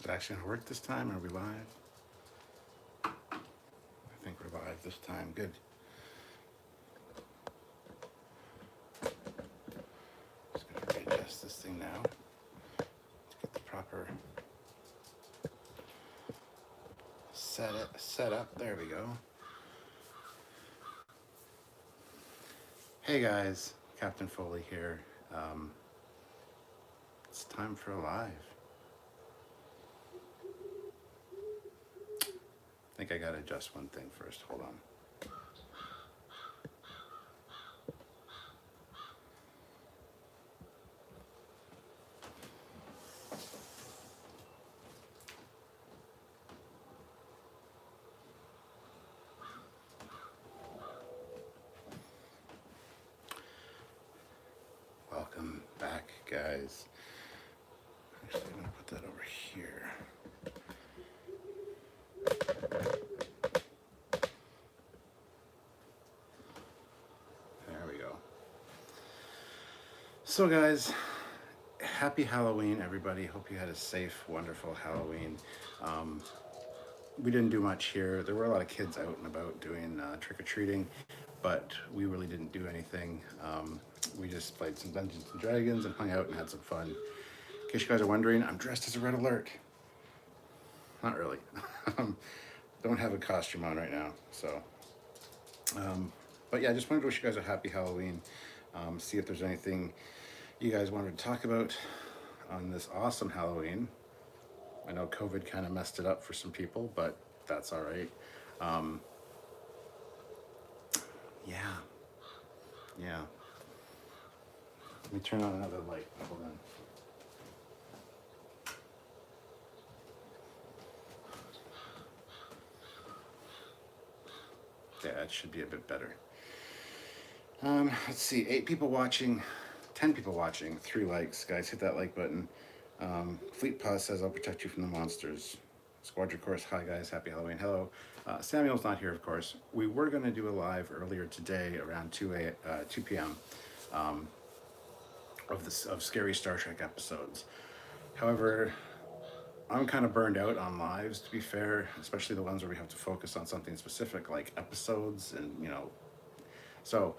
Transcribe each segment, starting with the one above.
it actually gonna work this time? Are we live? I think we're live this time. Good. Just gonna readjust this thing now to get the proper set up. There we go. Hey guys, Captain Foley here. It's time for a live. I think I gotta adjust one thing first. Hold on. Welcome back, guys. Actually, I'm gonna put that over here. There we go. So, guys, happy Halloween, everybody. Hope you had a safe, wonderful Halloween. We didn't do much here. There were a lot of kids out and about doing trick-or-treating, but we really didn't do anything. We just played some Dungeons and Dragons and hung out and had some fun. In case you guys are wondering, I'm dressed as a Red Alert. Not really. Don't have a costume on right now, so. But yeah, I just wanted to wish you guys a happy Halloween. See if there's anything you guys wanted to talk about on this awesome Halloween. I know COVID kind of messed it up for some people, but that's all right. Yeah. Let me turn on another light. Hold on. Yeah, it should be a bit better. Let's see, 8 people watching, 10 people watching, 3 likes. Guys, hit that like button. Fleet Pause says, I'll protect you from the monsters. Squadron Course, hi guys, happy Halloween. Hello. Samuel's not here, of course. We were going to do a live earlier today around 2 p.m. Of scary Star Trek episodes. However, I'm kind of burned out on lives, to be fair, especially the ones where we have to focus on something specific like episodes and, so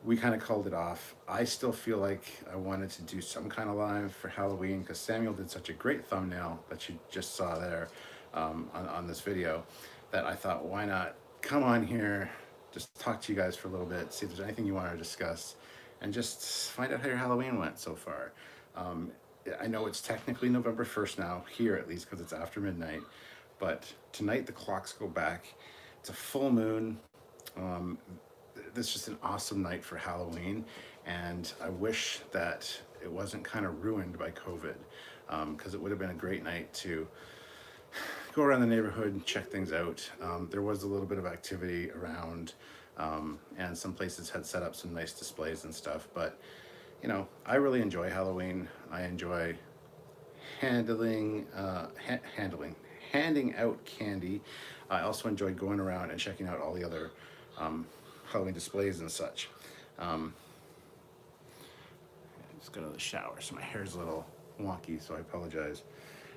we kind of called it off. I still feel like I wanted to do some kind of live for Halloween because Samuel did such a great thumbnail that you just saw there on this video that I thought, why not come on here, just talk to you guys for a little bit, see if there's anything you want to discuss, and just find out how your Halloween went so far. I know it's technically November 1st now, here at least, because it's after midnight, but tonight the clocks go back. It's a full moon. This is just an awesome night for Halloween, and I wish that it wasn't kind of ruined by COVID, because it would have been a great night to go around the neighborhood and check things out. There was a little bit of activity around, and some places had set up some nice displays and stuff, but I really enjoy Halloween. I enjoy handing out candy. I also enjoy going around and checking out all the other Halloween displays and such. Just go to the shower, so my hair's a little wonky, so I apologize.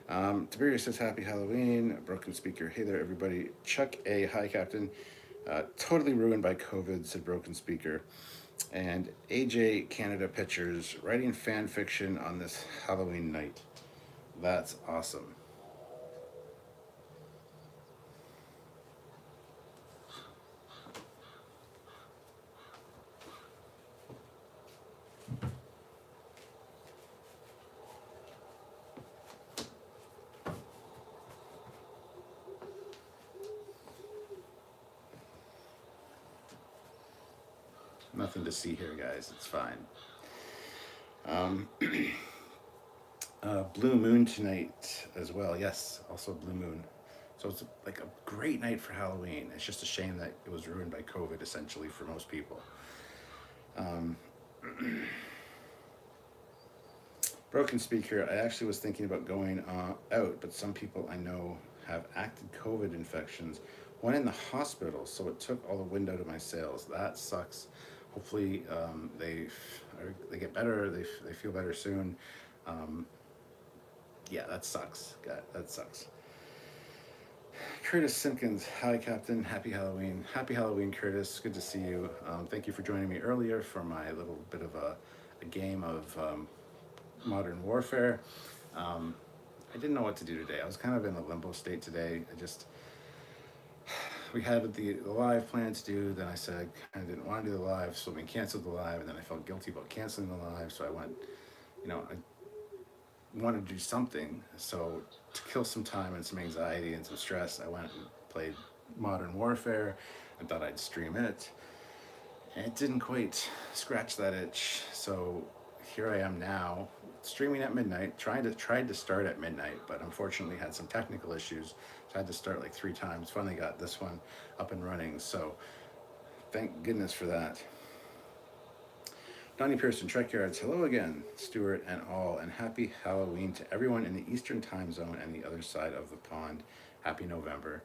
Tiberius says, happy Halloween. Broken speaker, hey there everybody. Chuck A, hi Captain. Totally ruined by COVID, said Broken Speaker. And AJ Canada Pictures, writing fan fiction on this Halloween night. That's awesome. Nothing to see here, guys. It's fine. Blue moon tonight as well. Yes, also blue moon. So it's like a great night for Halloween. It's just a shame that it was ruined by COVID, essentially, for most people. Broken speaker, I actually was thinking about going out, but some people I know have active COVID infections. One in the hospital, so it took all the wind out of my sails. That sucks. Hopefully they get better, they feel better soon. yeah, that sucks. God, that sucks. Curtis Simpkins, hi Captain, happy Halloween. Happy Halloween, Curtis. Good to see you. Thank you for joining me earlier for my little bit of a game of Modern Warfare. Um, I didn't know what to do today. I was kind of in a limbo state today. We had the live plan to do. Then I said I kind of didn't want to do the live, so we canceled the live. And then I felt guilty about canceling the live, so I went, I wanted to do something. So to kill some time and some anxiety and some stress, I went and played Modern Warfare. I thought I'd stream it. And it didn't quite scratch that itch. So here I am now, streaming at midnight. Tried to start at midnight, but unfortunately had some technical issues. So I had to start like 3 times. Finally got this one up and running. So thank goodness for that. Donnie Pearson, Trekyards, hello again, Stuart and all, and happy Halloween to everyone in the Eastern time zone and the other side of the pond. Happy November.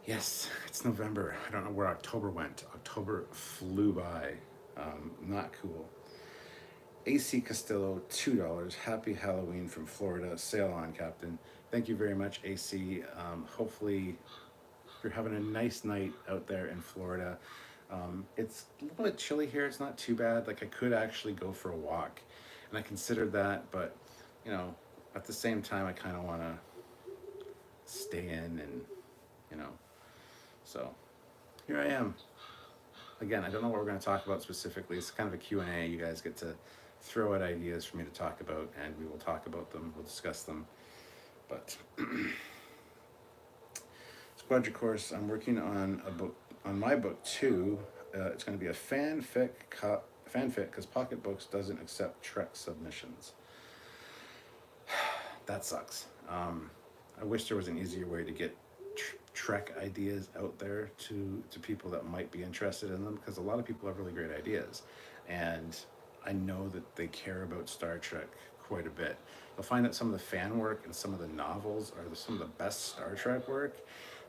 Yes, it's November. I don't know where October went. October flew by. Not cool. AC Castillo, $2. Happy Halloween from Florida. Sail on, Captain. Thank you very much, AC. Hopefully you're having a nice night out there in Florida. It's a little bit chilly here. It's not too bad. Like I could actually go for a walk, and I considered that, but at the same time, I kind of want to stay in, and so here I am. Again, I don't know what we're going to talk about specifically. It's kind of a Q&A. You guys get to throw out ideas for me to talk about, and we will talk about them. We'll discuss them. But Squadra Course, I'm working on a book, on my book too. It's going to be a fanfic because Pocket Books doesn't accept Trek submissions. That sucks. I wish there was an easier way to get Trek ideas out there to people that might be interested in them, because a lot of people have really great ideas, and I know that they care about Star Trek quite a bit. They'll find that some of the fan work and some of the novels are some of the best Star Trek work.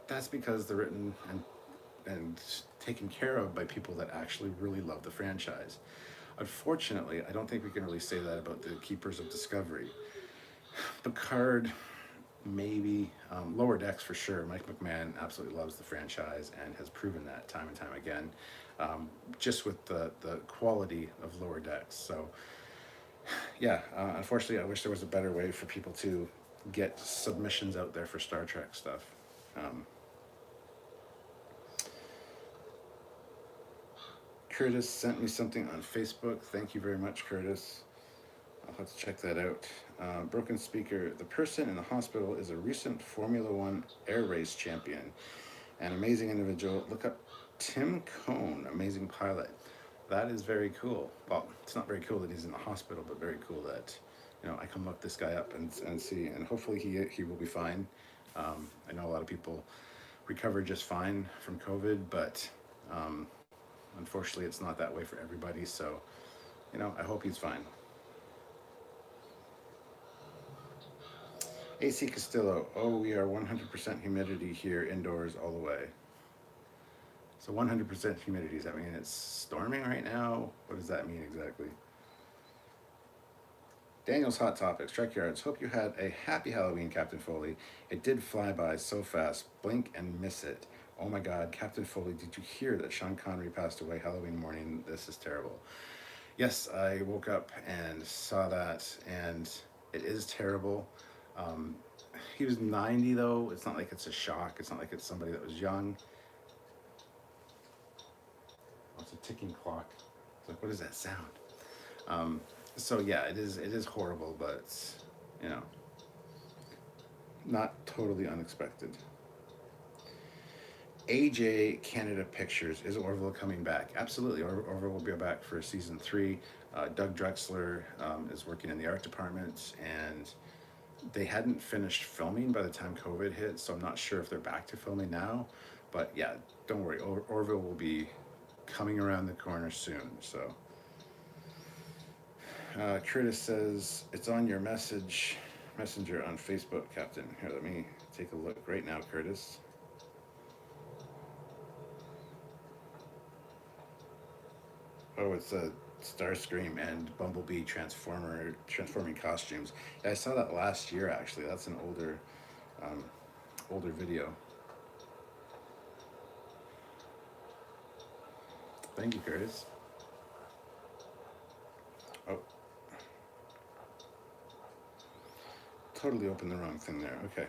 That's because they're written and taken care of by people that actually really love the franchise. Unfortunately, I don't think we can really say that about the Keepers of Discovery. Picard, maybe. Lower Decks for sure. Mike McMahon absolutely loves the franchise and has proven that time and time again, just with the quality of Lower Decks. So yeah, unfortunately, I wish there was a better way for people to get submissions out there for Star Trek stuff. Curtis sent me something on Facebook. Thank you very much, Curtis. I'll have to check that out. Broken Speaker, the person in the hospital is a recent Formula One air race champion. An amazing individual. Look up Tim Cohn, amazing pilot. That is very cool. Well, it's not very cool that he's in the hospital, but very cool that I can look this guy up and see, and hopefully he will be fine. I know a lot of people recovered just fine from COVID, but unfortunately it's not that way for everybody, so I hope he's fine. AC Castillo, oh, we are 100% humidity here indoors all the way. So 100% humidity, does that mean it's storming right now? What does that mean exactly? Daniel's Hot Topics, Trekyards, hope you had a happy Halloween, Captain Foley. It did fly by so fast, blink and miss it. Oh my God, Captain Foley, did you hear that Sean Connery passed away Halloween morning? This is terrible. Yes, I woke up and saw that, and it is terrible. He was 90 though. It's not like it's a shock. It's not like it's somebody that was young. Oh, it's a ticking clock. It's like, what is that sound? So yeah, it is horrible, but it's, not totally unexpected. AJ Canada Pictures, is Orville coming back? Absolutely, Orville will be back for season 3. Doug Drexler is working in the art department, and they hadn't finished filming by the time COVID hit, so I'm not sure if they're back to filming now. But yeah, don't worry, Orville will be coming around the corner soon. So Curtis says it's on your messenger on Facebook, Captain. Here, let me take a look right now, Curtis. Oh, it's Starscream and Bumblebee transforming costumes. Yeah, I saw that last year actually. That's an um, older video. Thank you, Curtis. Oh, totally opened the wrong thing there. Okay.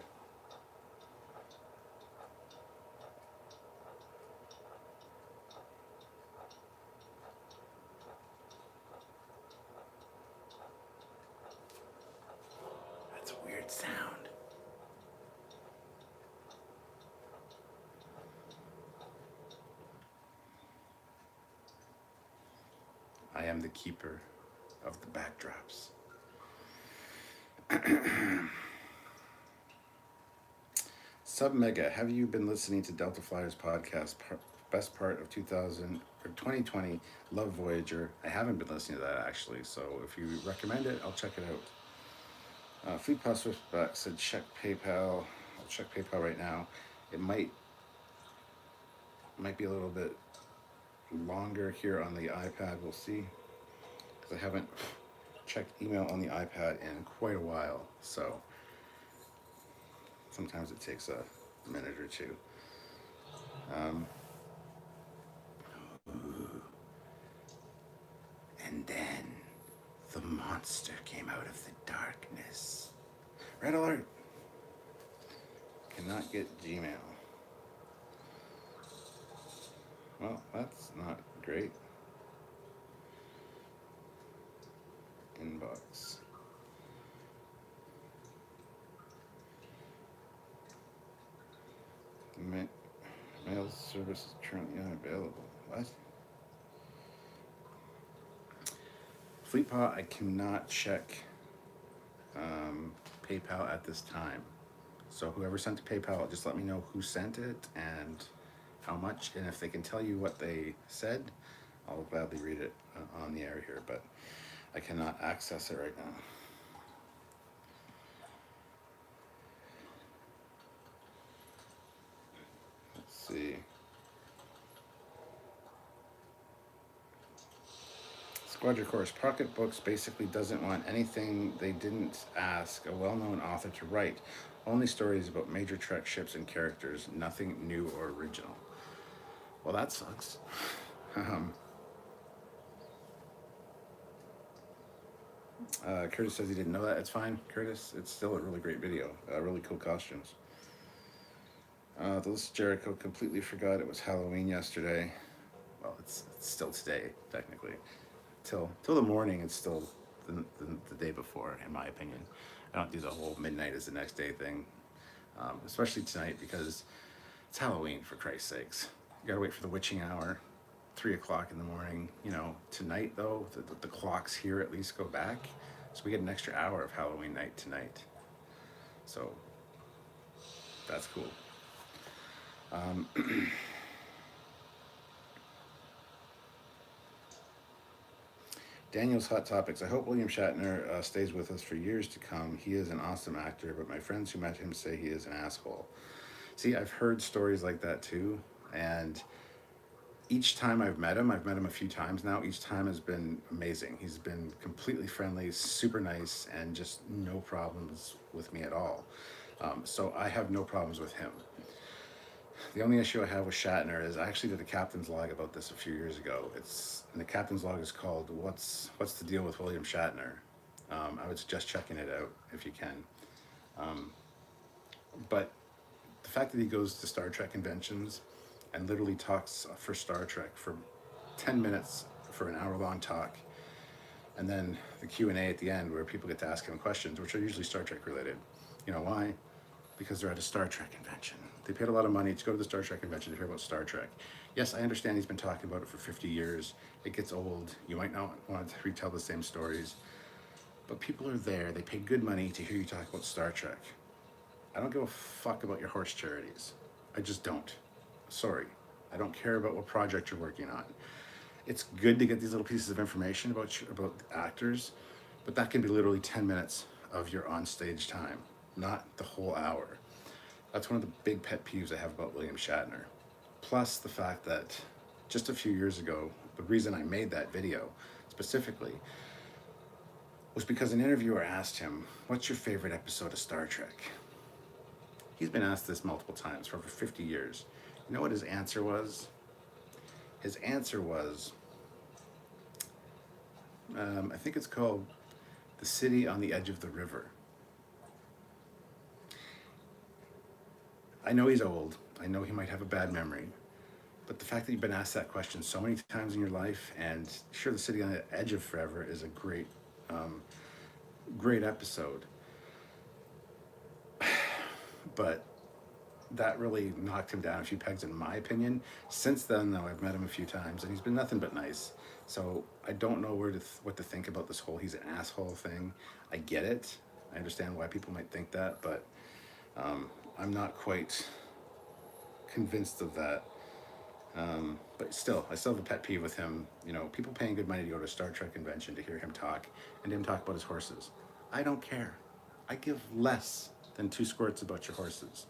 That's a weird sound. I am the keeper of the backdrops. Sub Mega, have you been listening to Delta Flyers podcast? Best part of 2000 or 2020, Love Voyager. I haven't been listening to that actually, so if you recommend it, I'll check it out. Fleet Pass Swiftback said check PayPal. I'll check PayPal right now. It might be a little bit longer here on the iPad. We'll see, because I haven't checked email on the iPad in quite a while. So sometimes it takes a minute or two. Um, and then the monster came out of the darkness. Red alert! Cannot get Gmail. Well, that's not great. Inbox. Mail service is currently unavailable. What? Fleetpaw, I cannot check PayPal at this time. So whoever sent to PayPal, just let me know who sent it and how much. And if they can tell you what they said, I'll gladly read it on the air here. But I cannot access it right now. Let's see. Squadron Course Pocketbooks basically doesn't want anything they didn't ask a well-known author to write. Only stories about major Trek ships and characters, nothing new or original. Well, that sucks. Curtis says he didn't know that. It's fine, Curtis. It's still a really great video. Really cool costumes. The list of Jericho completely forgot it was Halloween yesterday. Well, it's still today, technically. Till the morning, it's still the day before, in my opinion. I don't do the whole midnight is the next day thing, especially tonight because it's Halloween, for Christ's sakes. You gotta wait for the witching hour, 3 o'clock in the morning. You know, tonight though, the clocks here at least go back, so we get an extra hour of Halloween night tonight. So that's cool. Daniel's Hot Topics. I hope William Shatner stays with us for years to come. He is an awesome actor, but my friends who met him say he is an asshole. See, I've heard stories like that too, and each time I've met him a few times now, each time has been amazing. He's been completely friendly, super nice, and just no problems with me at all. So I have no problems with him. The only issue I have with Shatner is I actually did a captain's log about this a few years ago. And the captain's log is called "What's the Deal with William Shatner?" I would suggest checking it out if you can. But the fact that he goes to Star Trek conventions and literally talks for Star Trek for 10 minutes for an hour-long talk, and then the Q&A at the end where people get to ask him questions, which are usually Star Trek related. You know why? Because they're at a Star Trek convention. They paid a lot of money to go to the Star Trek convention to hear about Star Trek. Yes, I understand he's been talking about it for 50 years. It gets old. You might not want to retell the same stories. But people are there. They pay good money to hear you talk about Star Trek. I don't give a fuck about your horse charities. I just don't. Sorry. I don't care about what project you're working on. It's good to get these little pieces of information about actors, but that can be literally 10 minutes of your on-stage time, not the whole hour. That's one of the big pet peeves I have about William Shatner. Plus the fact that just a few years ago, the reason I made that video is specifically was because an interviewer asked him, "What's your favorite episode of Star Trek?" He's been asked this multiple times for over 50 years. You know what his answer was? His answer was, I think it's called The City on the Edge of the River. I know he's old. I know he might have a bad memory. But the fact that you've been asked that question so many times in your life, and sure, The City on the Edge of Forever is a great episode. But that really knocked him down a few pegs, in my opinion. Since then, though, I've met him a few times, and he's been nothing but nice. So I don't know what to think about this whole "he's an asshole" thing. I get it. I understand why people might think that, but I'm not quite convinced of that. But still, I still have a pet peeve with him. You know, people paying good money to go to a Star Trek convention to hear him talk, and him talk about his horses. I don't care. I give less than two squirts about your horses.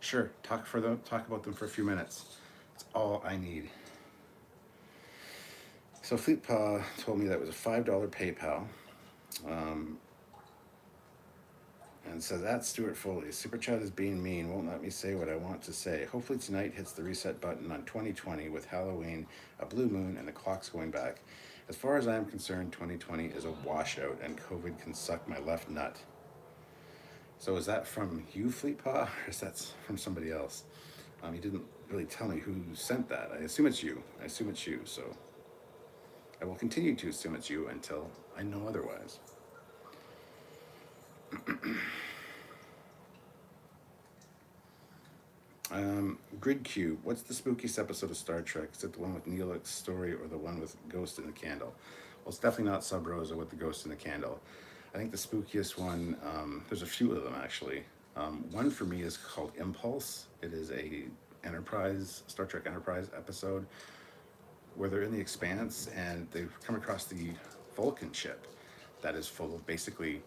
Sure, talk about them for a few minutes. That's all I need. So Fleetpaw told me that it was a $5 PayPal. And says, "That's Stuart Foley. Super Chat is being mean. Won't let me say what I want to say. Hopefully tonight hits the reset button on 2020 with Halloween, a blue moon, and the clocks going back. As far as I'm concerned, 2020 is a washout, and COVID can suck my left nut." So is that from you, Fleetpaw, or is that from somebody else? He didn't really tell me who sent that. I assume it's you. So I will continue to assume it's you until I know otherwise. Grid Cube, what's the spookiest episode of Star Trek? Is it the one with Neelix's story or the one with Ghost in the Candle? Well, it's definitely not Sub Rosa with the Ghost in the Candle. I think the spookiest one, there's a few of them actually. One for me is called Impulse. It is a Star Trek Enterprise episode where they're in the Expanse and they've come across the Vulcan ship that is full of basically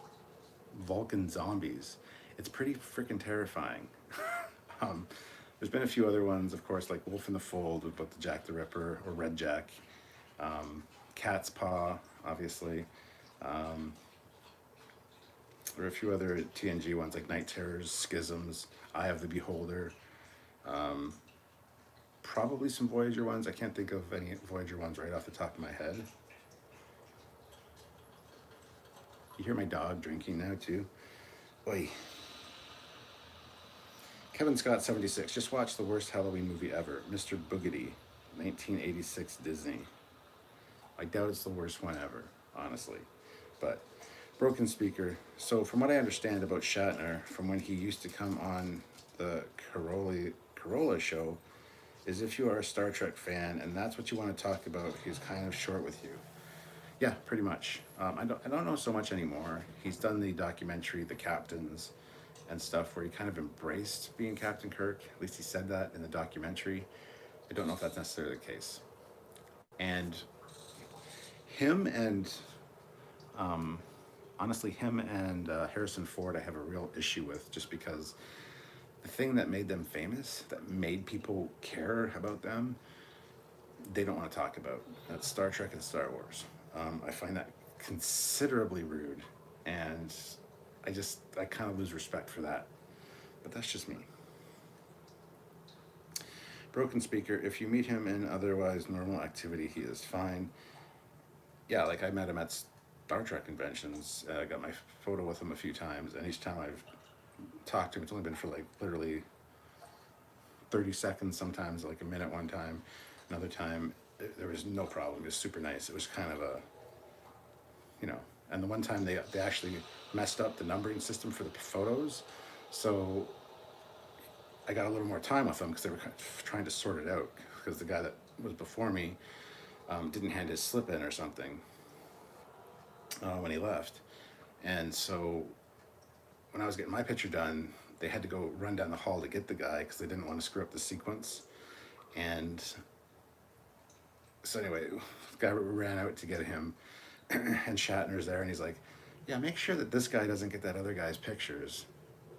Vulcan zombies. It's pretty freaking terrifying. There's been a few other ones, of course, like Wolf in the Fold about the Jack the Ripper or Red Jack. Cat's Paw, obviously. There are a few other TNG ones like Night Terrors, Schisms, Eye of the Beholder. Probably some Voyager ones. I can't think of any Voyager ones right off the top of my head. You hear my dog drinking now too? Oi. Kevin Scott 76. Just watched the worst Halloween movie ever, Mr. Boogedy, 1986 Disney. I doubt it's the worst one ever, honestly. But Broken Speaker. So from what I understand about Shatner, from when he used to come on the Corolla show, is if you are a Star Trek fan and that's what you want to talk about, he's kind of short with you. Yeah, pretty much. I don't know so much anymore. He's done the documentary, The Captains, and stuff where he kind of embraced being Captain Kirk. At least he said that in the documentary. I don't know if that's necessarily the case. And him and, honestly, Harrison Ford, I have a real issue with, just because the thing that made them famous, that made people care about them, they don't want to talk about. That's Star Trek and Star Wars. I find that considerably rude, and I kind of lose respect for that. But that's just me. Broken Speaker, if you meet him in otherwise normal activity, he is fine. Yeah, like I met him at Star Trek conventions. I got my photo with him a few times, and each time I've talked to him, it's only been for like literally 30 seconds, sometimes like a minute one time. Another time, there was no problem. It was super nice. It was kind of a, and the one time they actually messed up the numbering system for the photos. So I got a little more time with them because they were trying to sort it out, because the guy that was before me didn't hand his slip in or something when he left. And so when I was getting my picture done, they had to go run down the hall to get the guy because they didn't want to screw up the sequence. And so anyway, the guy ran out to get him, and Shatner's there, and he's like, "Yeah, make sure that this guy doesn't get that other guy's pictures.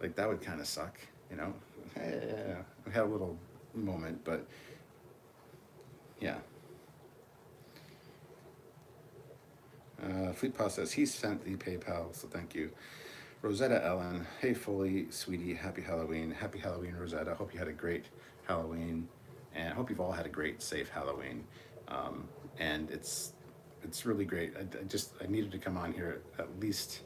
Like, that would kind of suck, you know?" Yeah, we had a little moment, but yeah. Fleet Paw says he sent the PayPal, so thank you. Rosetta Ellen, hey Foley, sweetie, happy Halloween. Happy Halloween, Rosetta. Hope you had a great Halloween, and I hope you've all had a great, safe Halloween. And it's really great. I needed to come on here at least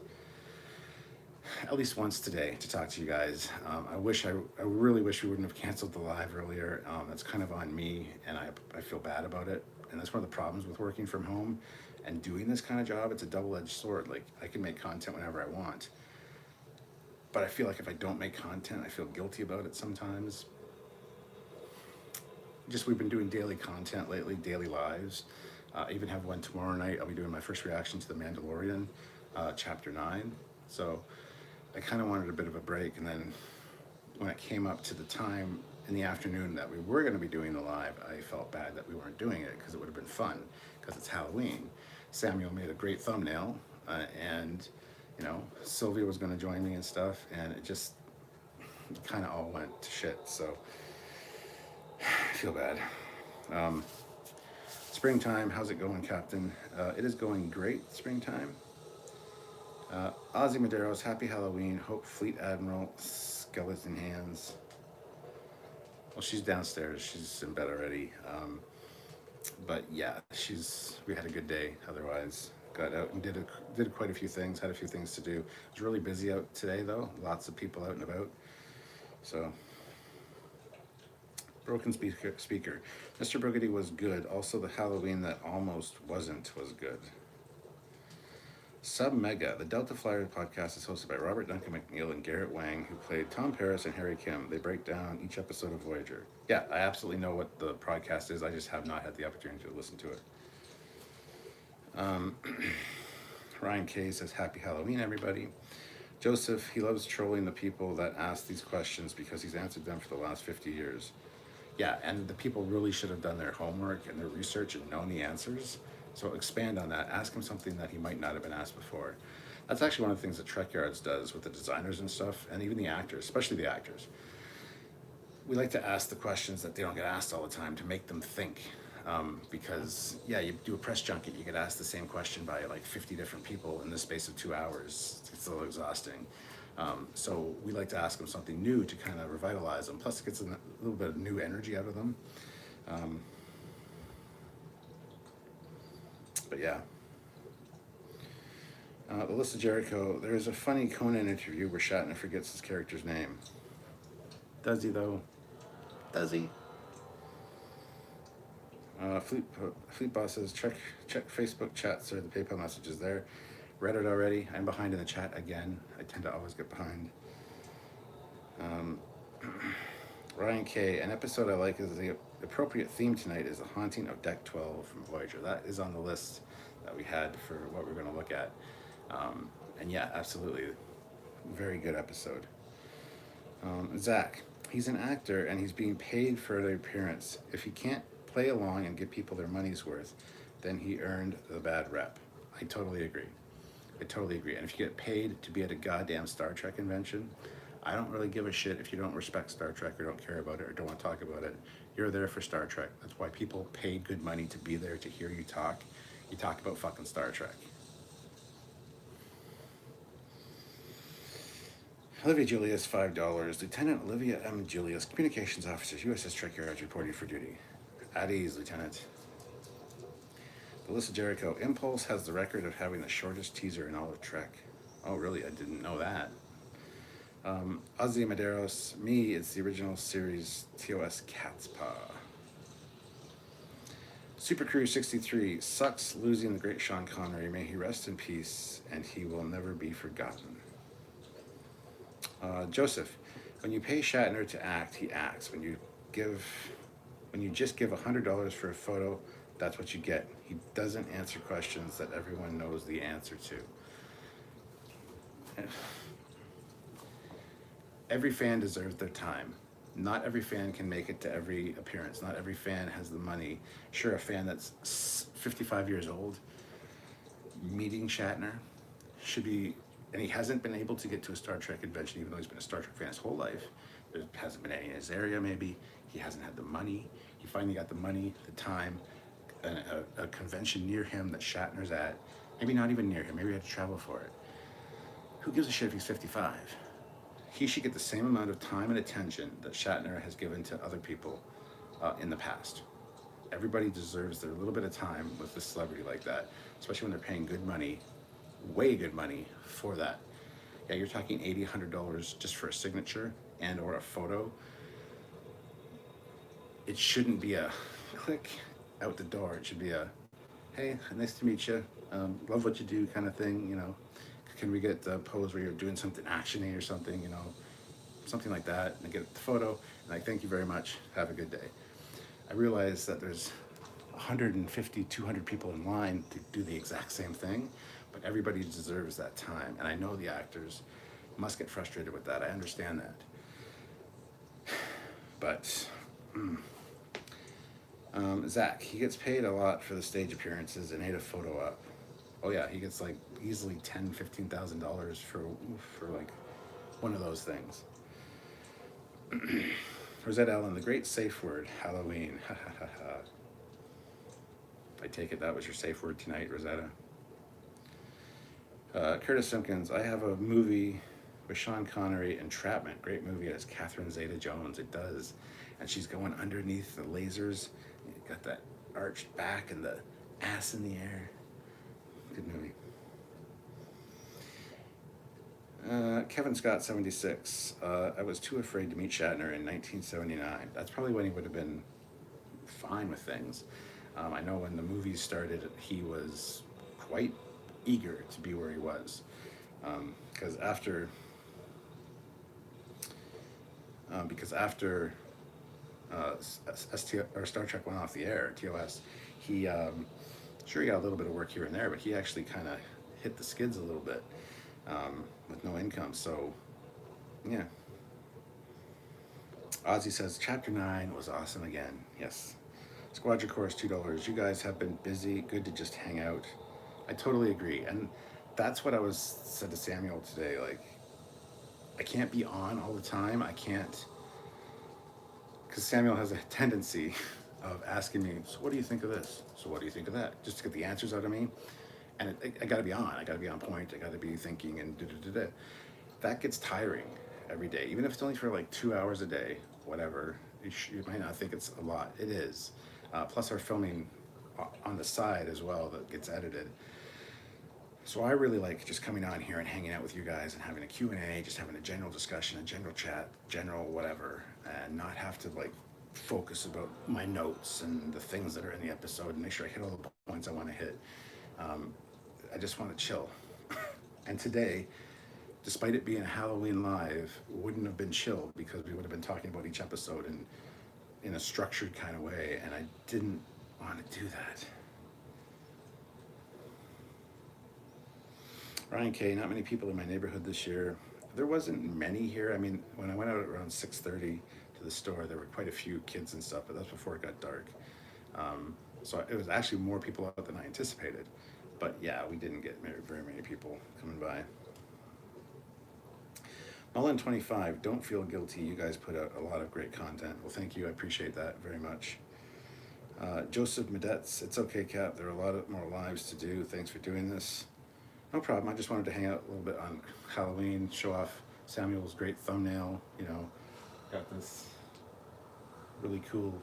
once today to talk to you guys. I really wish we wouldn't have canceled the live earlier. That's kind of on me, and I feel bad about it. And that's one of the problems with working from home and doing this kind of job. It's a double-edged sword. Like, I can make content whenever I want, but I feel like if I don't make content, I feel guilty about it sometimes. Just we've been doing daily content lately, daily lives. I even have one tomorrow night. I'll be doing my first reaction to The Mandalorian, Chapter 9. So I kind of wanted a bit of a break, and then when it came up to the time in the afternoon that we were going to be doing the live, I felt bad that we weren't doing it because it would have been fun because it's Halloween. Samuel made a great thumbnail, and you know, Sylvia was going to join me and stuff, and it just kind of all went to shit. So I feel bad. Springtime, how's it going, Captain? It is going great, springtime. Ozzy Maderos, happy Halloween. Hope Fleet Admiral Skeleton Hands. Well, she's downstairs. She's in bed already. But yeah, we had a good day. Otherwise, got out and did quite a few things. Had a few things to do. It was really busy out today, though. Lots of people out and about. So, broken speaker. Mr. Burgundy was good. Also, the Halloween that almost wasn't was good. Sub Mega, the Delta Flyer podcast is hosted by Robert Duncan McNeil and Garrett Wang, who played Tom Paris and Harry Kim. They break down each episode of Voyager. Yeah, I absolutely know what the podcast is. I just have not had the opportunity to listen to it. Ryan K says, happy Halloween, everybody. Joseph, he loves trolling the people that ask these questions because he's answered them for the last 50 years. Yeah, and the people really should have done their homework and their research and known the answers. So expand on that. Ask him something that he might not have been asked before. That's actually one of the things that Trekyards does with the designers and stuff, and even the actors, especially the actors. We like to ask the questions that they don't get asked all the time to make them think. Because, yeah, you do a press junket, you get asked the same question by like 50 different people in the space of 2 hours. It's a little exhausting. So we like to ask them something new to kind of revitalize them. Plus, it gets a little bit of new energy out of them. But yeah. Alyssa Jericho, there is a funny Conan interview where Shatner forgets his character's name. Does he, though? Does he? Fleet Boss says, check Facebook chat, sir. The PayPal message is there. Read it already. I'm behind in the chat again. I tend to always get behind. Ryan K, an episode I like is the appropriate theme tonight is the haunting of Deck 12 from Voyager. That is on the list that we had for what we're going to look at. And yeah, absolutely. Very good episode. Zach, he's an actor and he's being paid for the appearance. If he can't play along and give people their money's worth, then he earned the bad rep. I totally agree. And if you get paid to be at a goddamn Star Trek convention, I don't really give a shit if you don't respect Star Trek or don't care about it or don't want to talk about it. You're there for Star Trek. That's why people paid good money to be there to hear you talk. You talk about fucking Star Trek. Olivia Julius, $5. Lieutenant Olivia M. Julius, Communications Officer, USS Trekyards, reporting for duty. At ease, Lieutenant. Alyssa Jericho, Impulse has the record of having the shortest teaser in all of Trek. Oh, really? I didn't know that. Ozzy Maderos, me, it's the original series TOS Cat's Paw. Super Crew 63, sucks losing the great Sean Connery. May he rest in peace, and he will never be forgotten. Joseph, when you pay Shatner to act, he acts. When you just give $100 for a photo, that's what you get. He doesn't answer questions that everyone knows the answer to. Every fan deserves their time. Not every fan can make it to every appearance. Not every fan has the money. Sure, a fan that's 55 years old, meeting Shatner, should be, and he hasn't been able to get to a Star Trek convention, even though he's been a Star Trek fan his whole life. There hasn't been any in his area, maybe. He hasn't had the money. He finally got the money, the time, a convention near him that Shatner's at, Maybe not even near him. Maybe he had to travel for it. Who gives a shit if he's 55? He should get the same amount of time and attention that Shatner has given to other people in the past. Everybody deserves their little bit of time with a celebrity like that, especially when they're paying good money, way good money for that. Yeah, you're talking $80, $100 just for a signature and or a photo. It shouldn't be a click out the door. It should be a, hey, nice to meet you. Love what you do kind of thing, you know. Can we get the pose where you're doing something actiony or something, you know, something like that, and get the photo, and like, thank you very much, have a good day. I realize that there's 150, 200 people in line to do the exact same thing, but everybody deserves that time, and I know the actors must get frustrated with that. I understand that. But Zach, he gets paid a lot for the stage appearances and ate a photo up. Oh yeah, he gets like easily $10,000, $15,000 for like one of those things. Rosette Allen, the great safe word, Halloween. Ha ha ha ha. I take it that was your safe word tonight, Rosetta. Curtis Simpkins, I have a movie with Sean Connery, Entrapment. Great movie. It has Catherine Zeta-Jones. It does. And she's going underneath the lasers. You got that arched back and the ass in the air. Good movie. Kevin Scott, 76. I was too afraid to meet Shatner in 1979. That's probably when he would have been fine with things. I know when the movies started, he was quite eager to be where he was. Because after or Star Trek went off the air, TOS, he sure he got a little bit of work here and there, but he actually kind of hit the skids a little bit with no income. So yeah. Ozzy says Chapter 9 was awesome again. Yes. Squadron Course, $2. You guys have been busy. Good to just hang out. I totally agree, and that's what I said to Samuel today. Like, I can't be on all the time. I can't, because Samuel has a tendency of asking me, so what do you think of this? So what do you think of that? Just to get the answers out of me. And I got to be on. I got to be on point. I got to be thinking and da-da-da-da. That gets tiring every day, even if it's only for like 2 hours a day, whatever. You might not think it's a lot. It is. Plus our filming on the side as well that gets edited. So I really like just coming on here and hanging out with you guys and having a Q&A, just having a general discussion, a general chat, general whatever, and not have to like focus about my notes and the things that are in the episode and make sure I hit all the points I want to hit. I just want to chill. And today, despite it being a Halloween live, wouldn't have been chill because we would have been talking about each episode in a structured kind of way, and I didn't want to do that. Ryan K, not many people in my neighborhood this year. There wasn't many here. I mean, when I went out around 6:30 to the store, there were quite a few kids and stuff, but that's before it got dark. So it was actually more people out than I anticipated. But yeah, we didn't get very many people coming by. Mullen 25, don't feel guilty. You guys put out a lot of great content. Well, thank you. I appreciate that very much. Joseph Medetz, it's okay, Cap. There are a lot of more lives to do. Thanks for doing this. No problem. I just wanted to hang out a little bit on Halloween, show off Samuel's great thumbnail. You know, got this really cool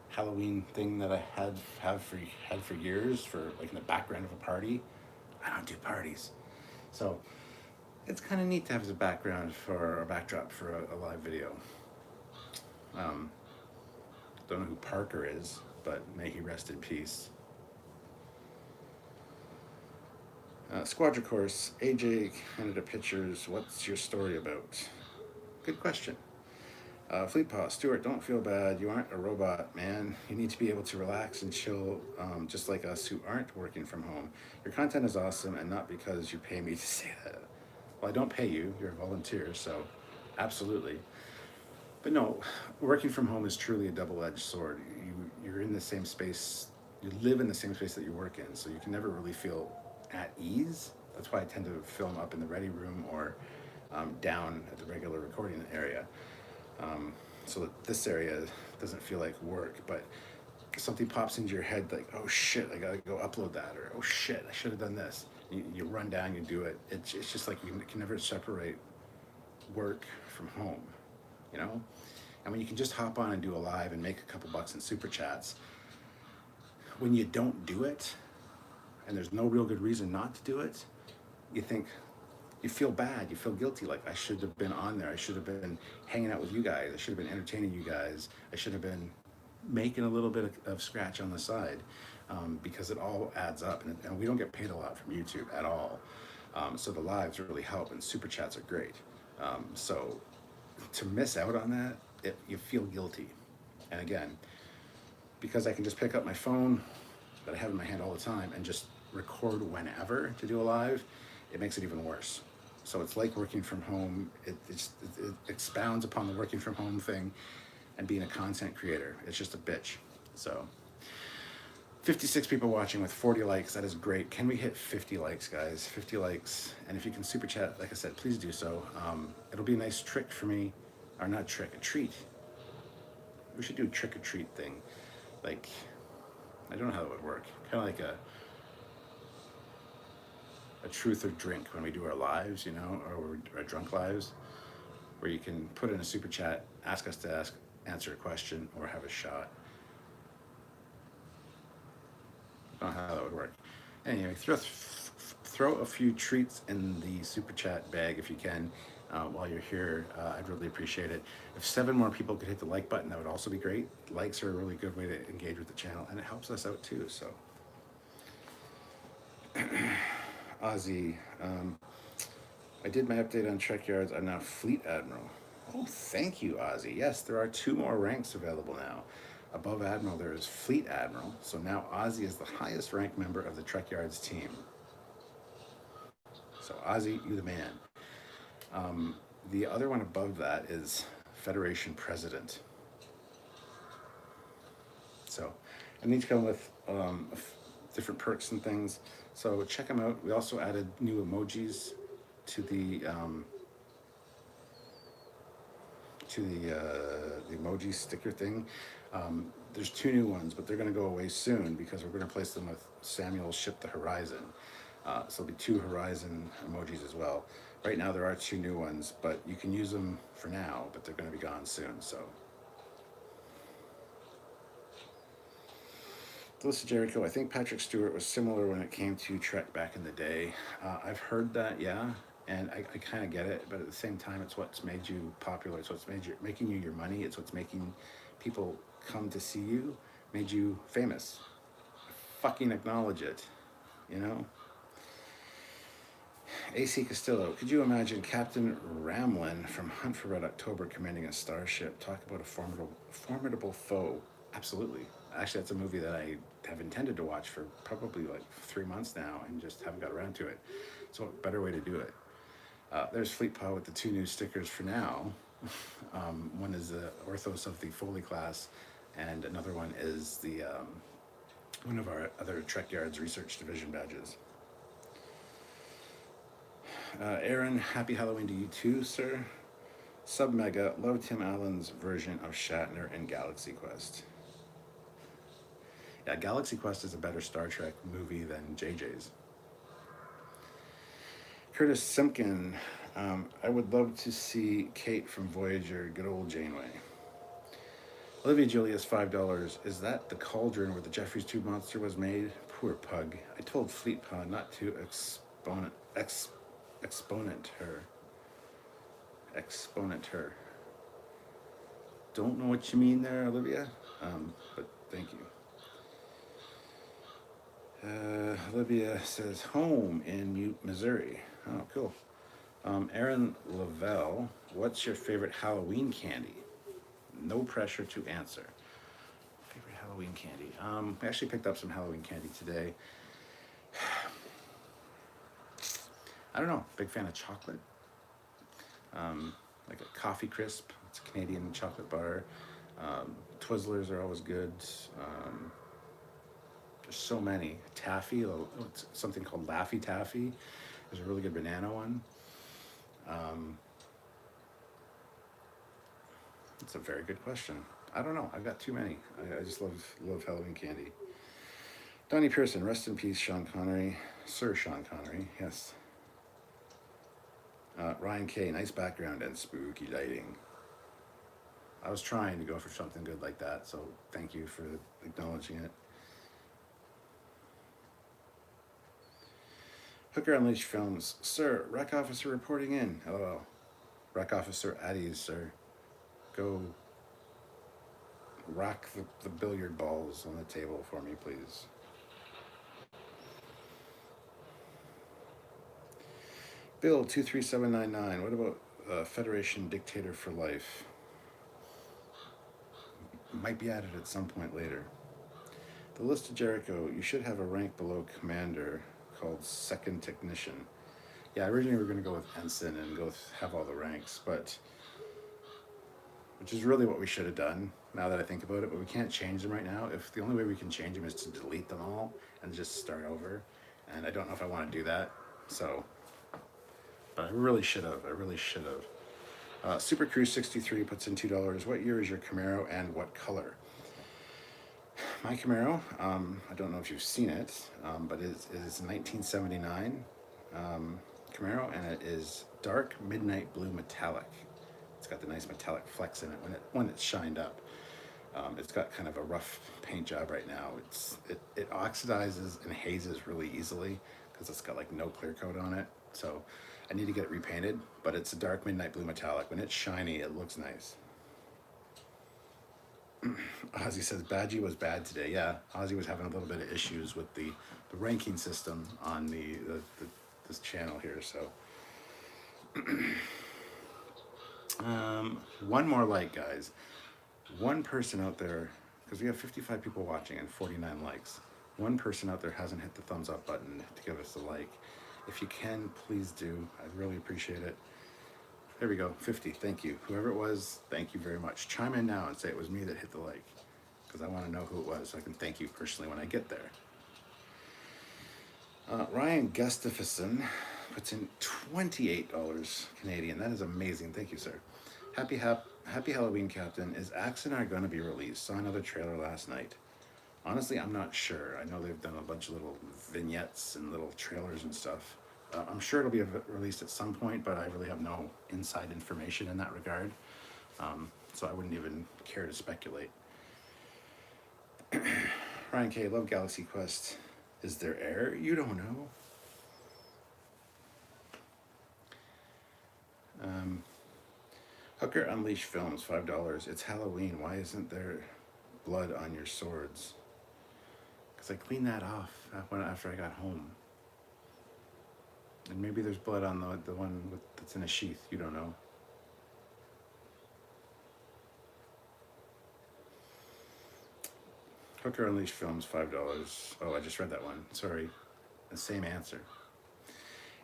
Halloween thing that I had for years, for like in the background of a party. I don't do parties, so it's kind of neat to have as a background for a backdrop for a live video. Don't know who Parker is, but may he rest in peace. Squadron Course, AJ Canada Pictures, what's your story about? Good question. Fleet Paw, Stuart, don't feel bad. You aren't a robot, man. You need to be able to relax and chill, just like us who aren't working from home. Your content is awesome, and not because you pay me to say that. Well, I don't pay you. You're a volunteer, so absolutely. But no, working from home is truly a double-edged sword. You're in the same space. You live in the same space that you work in, so you can never really feel at ease. That's why I tend to film up in the ready room or down at the regular recording area. So that this area doesn't feel like work. But something pops into your head like, oh shit, I gotta go upload that, or oh shit, I should have done this. You run down, you do it. It's just like you can never separate work from home, you know? And when you can just hop on and do a live and make a couple bucks in super chats, when you don't do it, and there's no real good reason not to do it, you think, you feel bad, you feel guilty, like I should have been on there, I should have been hanging out with you guys, I should have been entertaining you guys, I should have been making a little bit of scratch on the side, because it all adds up, and we don't get paid a lot from YouTube at all. So the lives really help, and super chats are great. So to miss out on that, you feel guilty. And again, because I can just pick up my phone that I have in my hand all the time and just record whenever to do a live, it makes it even worse. So it's like working from home. It expounds upon the working from home thing and being a content creator. It's just a bitch. So 56 people watching with 40 likes. That is great. Can we hit 50 likes, guys? 50 likes. And if you can super chat, like I said, please do so. It'll be a nice trick for me, or not trick, a treat. We should do a trick or treat thing. Like, I don't know how that would work. Kind of like a truth or drink when we do our lives, you know, or our drunk lives, where you can put in a super chat, ask us to answer a question, or have a shot. I don't know how that would work. Anyway, throw a few treats in the super chat bag if you can while you're here. I'd really appreciate it. If 7 more people could hit the like button, that would also be great. Likes are a really good way to engage with the channel, and it helps us out too. So, Ozzy, I did my update on Trekyards. I'm now Fleet Admiral. Oh, thank you, Ozzy. Yes, there are 2 more ranks available now. Above Admiral, there is Fleet Admiral. So now Ozzy is the highest ranked member of the Trekyards team. So Ozzy, you the man. The other one above that is Federation President. So, and these come with different perks and things. So check them out. We also added new emojis to the emoji sticker thing. There's 2 new ones, but they're going to go away soon because we're going to replace them with Samuel's Ship the Horizon. So there'll be 2 Horizon emojis as well. Right now there are 2 new ones, but you can use them for now, but they're going to be gone soon. So, Melissa Jericho, I think Patrick Stewart was similar when it came to Trek back in the day. I've heard that, yeah, and I kind of get it, but at the same time, it's what's made you popular. It's what's making you your money. It's what's making people come to see you, made you famous. Fucking acknowledge it, you know? AC Castillo, could you imagine Captain Ramlin from Hunt for Red October commanding a starship? Talk about a formidable foe. Absolutely. Actually, that's a movie that I have intended to watch for probably like 3 months now and just haven't got around to it. So what better way to do it? There's Fleet Paw with the 2 new stickers for now. One is the Orthos of the Foley class, and another one is the one of our other Trekyards Research Division badges. Aaron, happy Halloween to you too, sir. Sub Mega, love Tim Allen's version of Shatner in Galaxy Quest. Yeah, Galaxy Quest is a better Star Trek movie than JJ's. Curtis Simpkin, I would love to see Kate from Voyager, good old Janeway. Olivia Julius, $5. Is that the cauldron where the Jeffries Tube monster was made? Poor pug. I told Fleet Paw not to exponent her. Don't know what you mean there, Olivia, but thank you. Olivia says home in Mute, Missouri. Oh, cool. Aaron Lavelle, what's your favorite Halloween candy? No pressure to answer. Favorite Halloween candy? I actually picked up some Halloween candy today. I don't know. Big fan of chocolate. Like a Coffee Crisp. It's a Canadian chocolate bar. Twizzlers are always good. There's so many. Taffy, it's something called Laffy Taffy. There's a really good banana one. It's a very good question. I don't know. I've got too many. I just love Halloween candy. Donnie Pearson, rest in peace, Sean Connery. Sir Sean Connery, yes. Ryan K, nice background and spooky lighting. I was trying to go for something good like that, so thank you for acknowledging it. Hooker Unleashed Films, sir, rec officer reporting in. LOL. Rec officer at ease, sir. Go rack the billiard balls on the table for me, please. Bill 23799. What about Federation Dictator for Life? Might be added at some point later. The List of Jericho. You should have a rank below commander called second technician. Yeah, originally we were going to go with ensign and go have all the ranks, but which is really what we should have done now that I think about it, but we can't change them right now. If the only way we can change them is to delete them all and just start over, and I don't know if I want to do that, so, but I really should have. Super Cruise 63 puts in $2. What year is your Camaro and what color? My Camaro, I don't know if you've seen it, but it is a 1979 Camaro, and it is dark midnight blue metallic. It's got the nice metallic flecks in it when it's shined up. It's got kind of a rough paint job right now. It oxidizes and hazes really easily because it's got like no clear coat on it. So I need to get it repainted, but it's a dark midnight blue metallic. When it's shiny, it looks nice. Ozzy says Badgie was bad today. Yeah, Ozzy was having a little bit of issues with the ranking system on this channel here. So one more like, guys. One person out there, because we have 55 people watching and 49 likes. One person out there hasn't hit the thumbs up button to give us a like. If you can, please do. I'd really appreciate it. There we go, 50, thank you. Whoever it was, thank you very much. Chime in now and say it was me that hit the like, because I want to know who it was so I can thank you personally when I get there. Ryan Gustafson puts in $28 Canadian. That is amazing, thank you, sir. Happy Halloween, Captain. Is Axonar going to be released? Saw another trailer last night. Honestly, I'm not sure. I know they've done a bunch of little vignettes and little trailers and stuff. I'm sure it'll be released at some point, but I really have no inside information in that regard. So I wouldn't even care to speculate. Ryan K, love Galaxy Quest. Is there air? You don't know. Hooker Unleashed Films, $5. It's Halloween. Why isn't there blood on your swords? Because I cleaned that off after I got home. And maybe there's blood on the one that's in a sheath. You don't know. Hooker Unleashed Films, $5. Oh, I just read that one. Sorry. The same answer.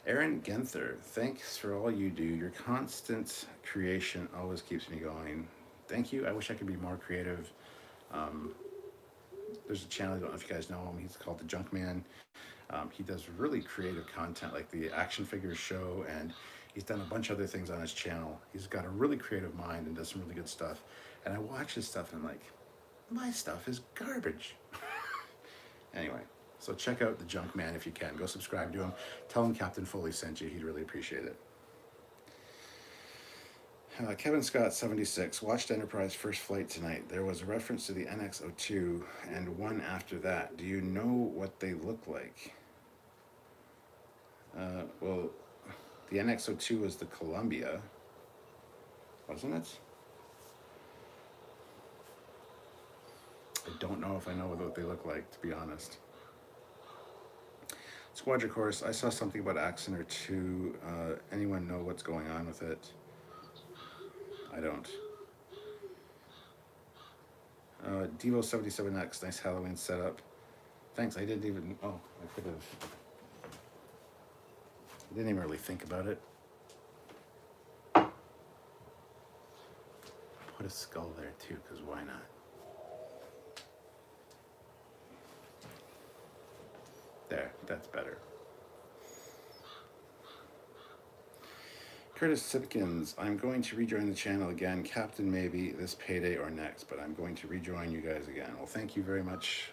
Aaron Genther, thanks for all you do. Your constant creation always keeps me going. Thank you. I wish I could be more creative. There's a channel, I don't know if you guys know him. He's called The Junk Man. He does really creative content like the action figures show, and he's done a bunch of other things on his channel. He's got a really creative mind and does some really good stuff. And I watch his stuff and I'm like, my stuff is garbage. Anyway, so check out The Junk Man if you can. Go subscribe to him. Tell him Captain Foley sent you. He'd really appreciate it. Kevin Scott, 76. Watched Enterprise First Flight tonight. There was a reference to the NX-02 and one after that. Do you know what they look like? Well, the NX-02 was the Columbia, wasn't it? I don't know if I know what they look like, to be honest. Squadron Course, I saw something about Axonar 2. Anyone know what's going on with it? I don't. Devo77X, nice Halloween setup. Thanks, I didn't even, I could have. I didn't even really think about it. Put a skull there too, because why not? There, that's better. Curtis Sipkins, I'm going to rejoin the channel again. Captain, maybe this payday or next, but I'm going to rejoin you guys again. Well, thank you very much,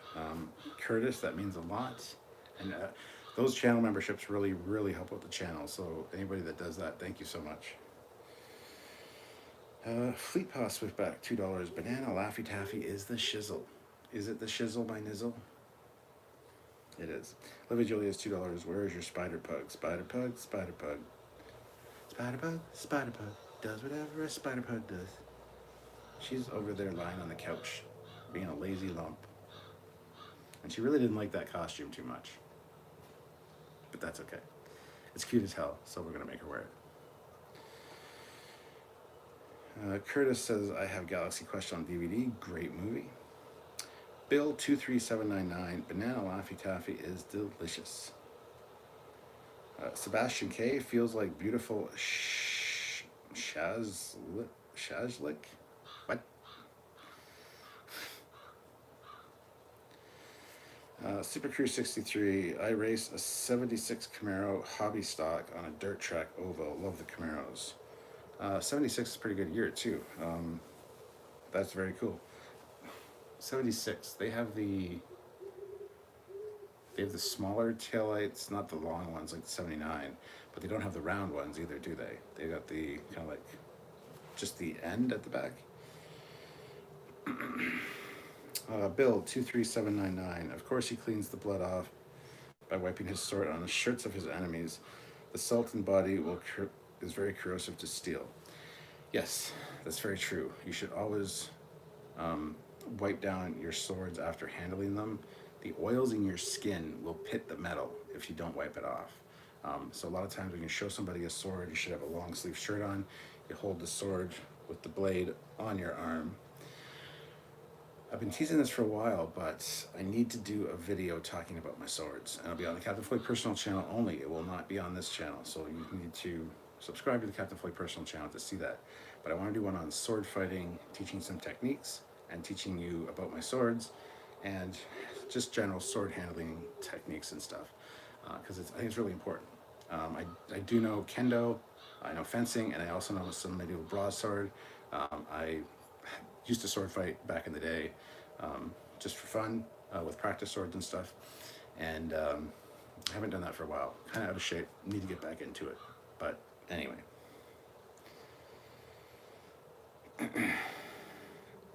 Curtis. That means a lot. And those channel memberships really, really help out the channel. So anybody that does that, thank you so much. Fleet Paw Swiftback, $2. Banana Laffy Taffy is the shizzle. Is it the shizzle by Nizzle? It is. Livy Julia is $2. Where is your spider pug? Spider pug, spider pug. Spider pug does whatever a spider pug does. She's over there lying on the couch, being a lazy lump. And she really didn't like that costume too much. But that's okay. It's cute as hell, so we're gonna make her wear it. Curtis says, I have Galaxy Quest on DVD. Great movie. Bill 23799, Banana Laffy Taffy is delicious. Sebastian K feels like beautiful Shazlik. What? Super Crew 63. I race a 76 Camaro hobby stock on a dirt track oval. Love the Camaros. 76 is a pretty good year too. That's very cool. 76. They have the smaller taillights, not the long ones like the 79, but they don't have the round ones either, do they? They got the kind of like just the end at the back. Bill 23799. Of course, he cleans the blood off by wiping his sword on the shirts of his enemies. The Sultan body is very corrosive to steel. Yes, that's very true. You should always wipe down your swords after handling them. The oils in your skin will pit the metal if you don't wipe it off. So a lot of times when you show somebody a sword, you should have a long sleeve shirt on. You hold the sword with the blade on your arm. I've been teasing this for a while, but I need to do a video talking about my swords. And it'll be on the Captain Foley personal channel only. It will not be on this channel. So you need to subscribe to the Captain Foley personal channel to see that. But I want to do one on sword fighting, teaching some techniques, and teaching you about my swords, and just general sword handling techniques and stuff. Because I think it's really important. I do know kendo, I know fencing, and I also know some medieval broadsword. I used to sword fight back in the day, just for fun, with practice swords and stuff. And I haven't done that for a while. Kind of out of shape, need to get back into it. But anyway.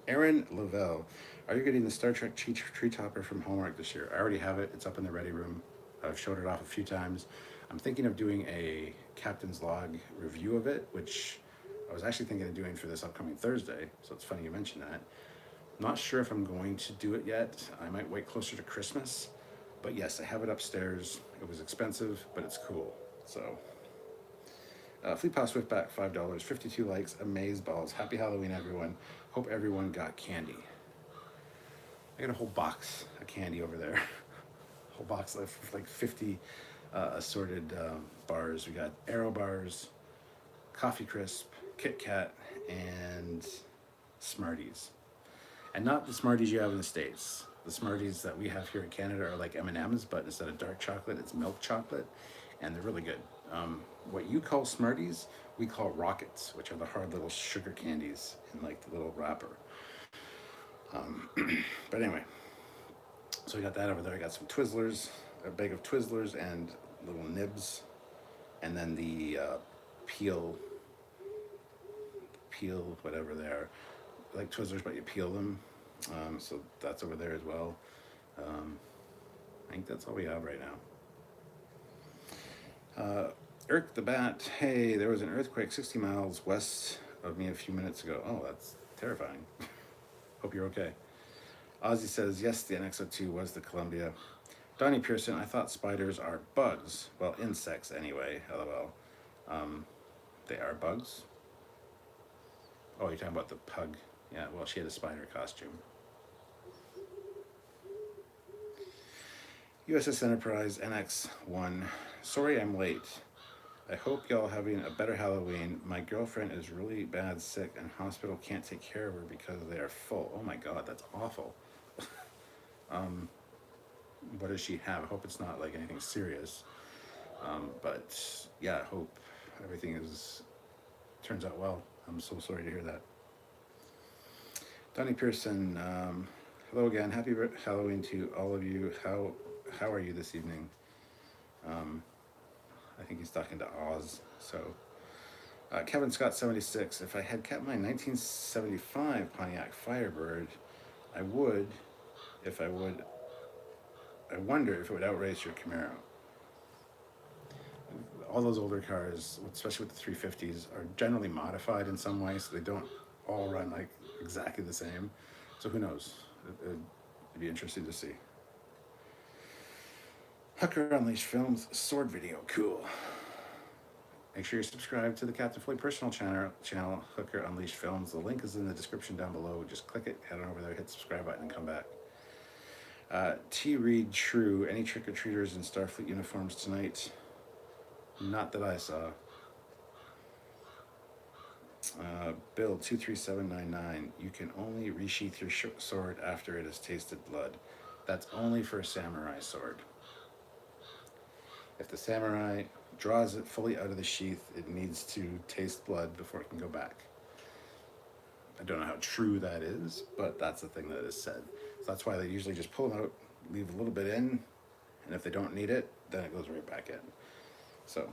Aaron Lavelle, are you getting the Star Trek tree topper from Hallmark this year? I already have it. It's up in the ready room. I've showed it off a few times. I'm thinking of doing a Captain's Log review of it, which I was actually thinking of doing for this upcoming Thursday. So it's funny you mentioned that. Not sure if I'm going to do it yet. I might wait closer to Christmas. But yes, I have it upstairs. It was expensive, but it's cool. So, Fleet Paw Swiftback, $5. 52 likes. Amaze balls. Happy Halloween, everyone. Hope everyone got candy. I got a whole box of candy over there. A whole box of like 50 assorted bars. We got Aero bars, Coffee Crisp, Kit Kat, and Smarties. And not the Smarties you have in the States. The Smarties that we have here in Canada are like M&Ms, but instead of dark chocolate, it's milk chocolate, and they're really good. What you call Smarties, we call Rockets, which are the hard little sugar candies in like the little wrapper. But anyway, so we got that over there. I got some Twizzlers, a bag of Twizzlers and little nibs, and then the peel, whatever they are, like Twizzlers, but you peel them. So that's over there as well. I think that's all we have right now. Irk the Bat, hey, there was an earthquake 60 miles west of me a few minutes ago. Oh, that's terrifying. Hope you're okay. Ozzy says, yes, the NX-02 was the Columbia. Donnie Pearson, I thought spiders are bugs. Well, insects anyway, LOL. They are bugs? Oh, you're talking about the pug. Yeah, well, she had a spider costume. USS Enterprise NX-1. Sorry I'm late. I hope y'all having a better Halloween. My girlfriend is really bad sick and hospital can't take care of her because they are full. Oh my God, that's awful. What does she have? I hope it's not like anything serious. But yeah, I hope everything is turns out well. I'm so sorry to hear that. Donnie Pearson, hello again. Happy Halloween to all of you. How are you this evening? Um, I think he's talking to Oz. So Kevin Scott 76. If I had kept my 1975 Pontiac Firebird, I would. If I would, I wonder if it would outrace your Camaro. All those older cars, especially with the 350s, are generally modified in some way, so they don't all run like exactly the same. So who knows? It'd be interesting to see. Hooker Unleashed Films sword video, cool. Make sure you subscribe to the Captain Foley personal channel, Hooker Unleashed Films. The link is in the description down below. Just click it, head on over there, hit the subscribe button, and come back. T. Reed True, any trick-or-treaters in Starfleet uniforms tonight? Not that I saw. Bill 23799, you can only resheath your sword after it has tasted blood. That's only for a samurai sword. If the samurai draws it fully out of the sheath, it needs to taste blood before it can go back. I don't know how true that is, but that's the thing that is said. So that's why they usually just pull them out, leave a little bit in, and if they don't need it, then it goes right back in. So,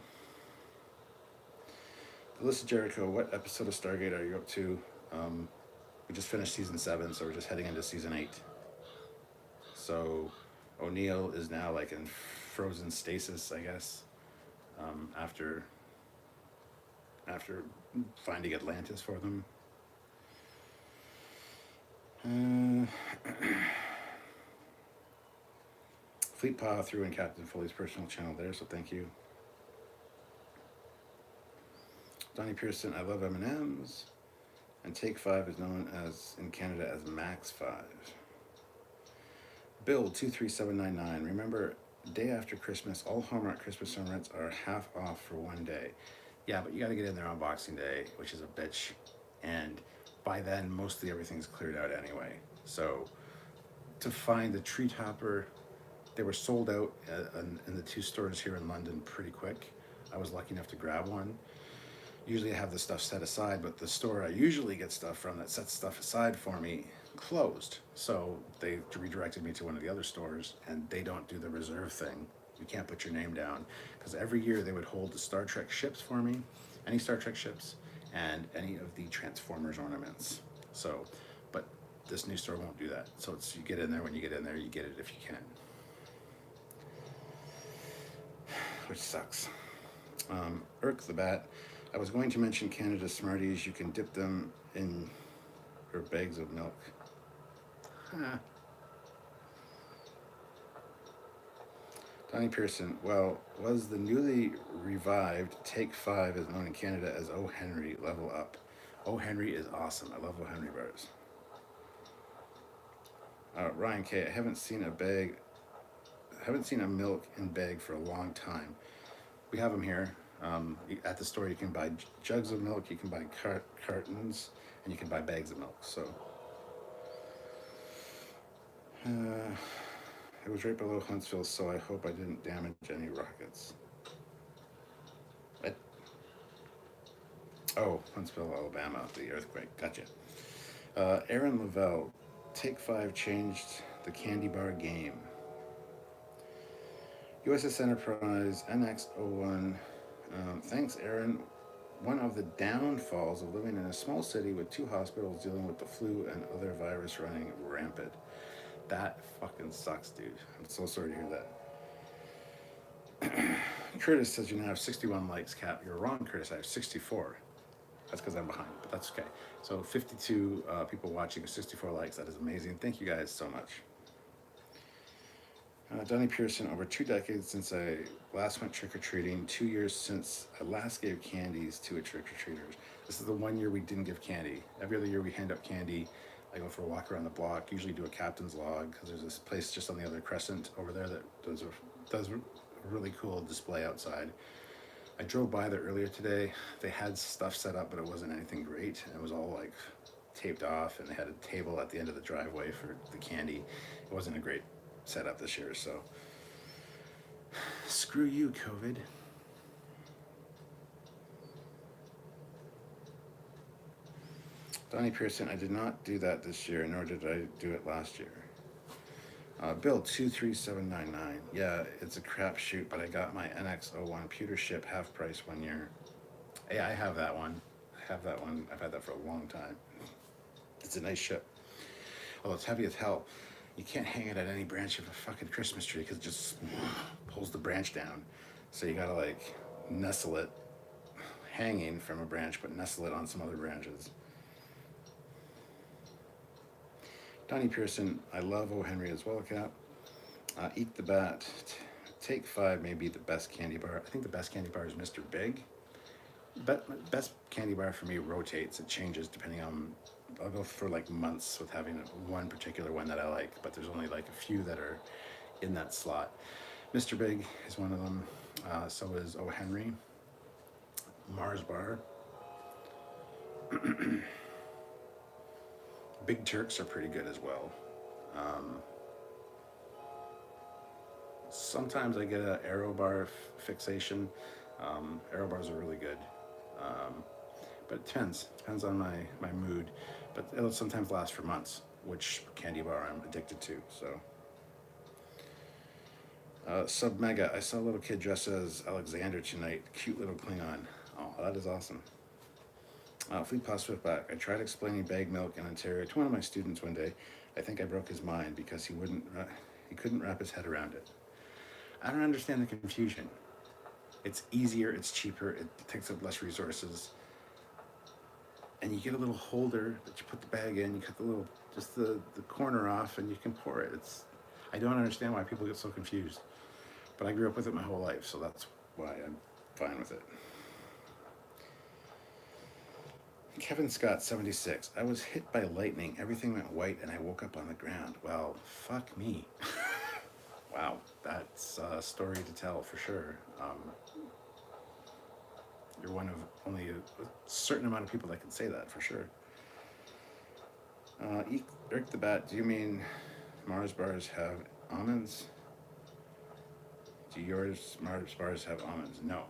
Alyssa Jericho, what episode of Stargate are you up to? We just finished season 7, so we're just heading into season 8. So O'Neill is now like in frozen stasis, I guess, after finding Atlantis for them. Fleet Paw threw in Captain Foley's personal channel there, so thank you. Donnie Pearson, I love M&Ms. And Take 5 is known as in Canada as Max 5. Bill 23799, remember, day after Christmas, all Hallmark Christmas ornaments are half off for one day. Yeah, but you got to get in there on Boxing Day, which is a bitch. And by then, mostly everything's cleared out anyway. So to find the tree topper, they were sold out in the 2 stores here in London pretty quick. I was lucky enough to grab one. Usually I have the stuff set aside, but the store I usually get stuff from that sets stuff aside for me closed. So they redirected me to one of the other stores, and they don't do the reserve thing. You can't put your name down, because every year they would hold the Star Trek ships for me, any Star Trek ships, and any of the Transformers ornaments. So, but this new store won't do that. So it's, you get in there, when you get in there, you get it if you can. Which sucks. Irk the Bat, I was going to mention Canada Smarties. You can dip them in your bags of milk. Huh. Donnie Pearson, well, was the newly revived Take 5 is known in Canada as O. Henry level up. O. Henry is awesome. I love O. Henry bars. Ryan K, I haven't seen a milk in bag for a long time. We have them here. At the store, you can buy jugs of milk, you can buy cartons, and you can buy bags of milk. So it was right below Huntsville, so I hope I didn't damage any rockets. What? Oh, Huntsville, Alabama, the earthquake. Gotcha. Aaron Lavelle, Take 5 changed the candy bar game. USS Enterprise NX-01. Thanks, Aaron. One of the downfalls of living in a small city with 2 hospitals dealing with the flu and other virus running rampant. That fucking sucks, dude. I'm so sorry to hear that. Curtis says you now have 61 likes, Cap. You're wrong, Curtis. I have 64. That's because I'm behind, but that's okay. So 52 people watching, 64 likes. That is amazing. Thank you guys so much. Donnie Pearson, over 2 decades since I last went trick-or-treating, 2 years since I last gave candies to a trick-or-treaters. This is the 1 year we didn't give candy. Every other year we hand up candy. I go for a walk around the block, usually do a captain's log, because there's this place just on the other crescent over there that does a really cool display outside. I drove by there earlier today. They had stuff set up, but it wasn't anything great. It was all like taped off, and they had a table at the end of the driveway for the candy. It wasn't a great setup this year, so screw you, COVID. Donnie Pearson, I did not do that this year, nor did I do it last year. Bill 23799. Yeah, it's a crapshoot, but I got my NX01 pewter ship half price 1 year. Hey, I have that one. I have that one. I've had that for a long time. It's a nice ship. Although it's heavy as hell. You can't hang it at any branch of a fucking Christmas tree because it just pulls the branch down. So you gotta like nestle it hanging from a branch, but nestle it on some other branches. Donnie Pearson, I love O. Henry as well, Cap. Eat the Bat. Take 5 may be the best candy bar. I think the best candy bar is Mr. Big. But best candy bar for me rotates. It changes depending on. I'll go for like months with having one particular one that I like, but there's only like a few that are in that slot. Mr. Big is one of them. So is O. Henry. Mars Bar. Big Turks are pretty good as well. Sometimes I get an Aero Bar fixation. Aero Bars are really good. But it depends on my mood. But it'll sometimes last for months, which candy bar I'm addicted to. So Sub Mega, I saw a little kid dressed as Alexander tonight. Cute little Klingon. Oh, that is awesome. Fleet Paw Swiftback. I tried explaining bag milk in Ontario to one of my students one day. I think I broke his mind because he couldn't wrap his head around it. I don't understand the confusion. It's easier, it's cheaper, it takes up less resources. And you get a little holder that you put the bag in, you cut the corner off and you can pour it. I don't understand why people get so confused. But I grew up with it my whole life, so that's why I'm fine with it. Kevin Scott, 76. I was hit by lightning. Everything went white and I woke up on the ground. Well, fuck me. Wow, that's a story to tell for sure. You're one of only a certain amount of people that can say that for sure. Eric the Bat, do you mean Mars bars have almonds? Do yours Mars bars have almonds? No.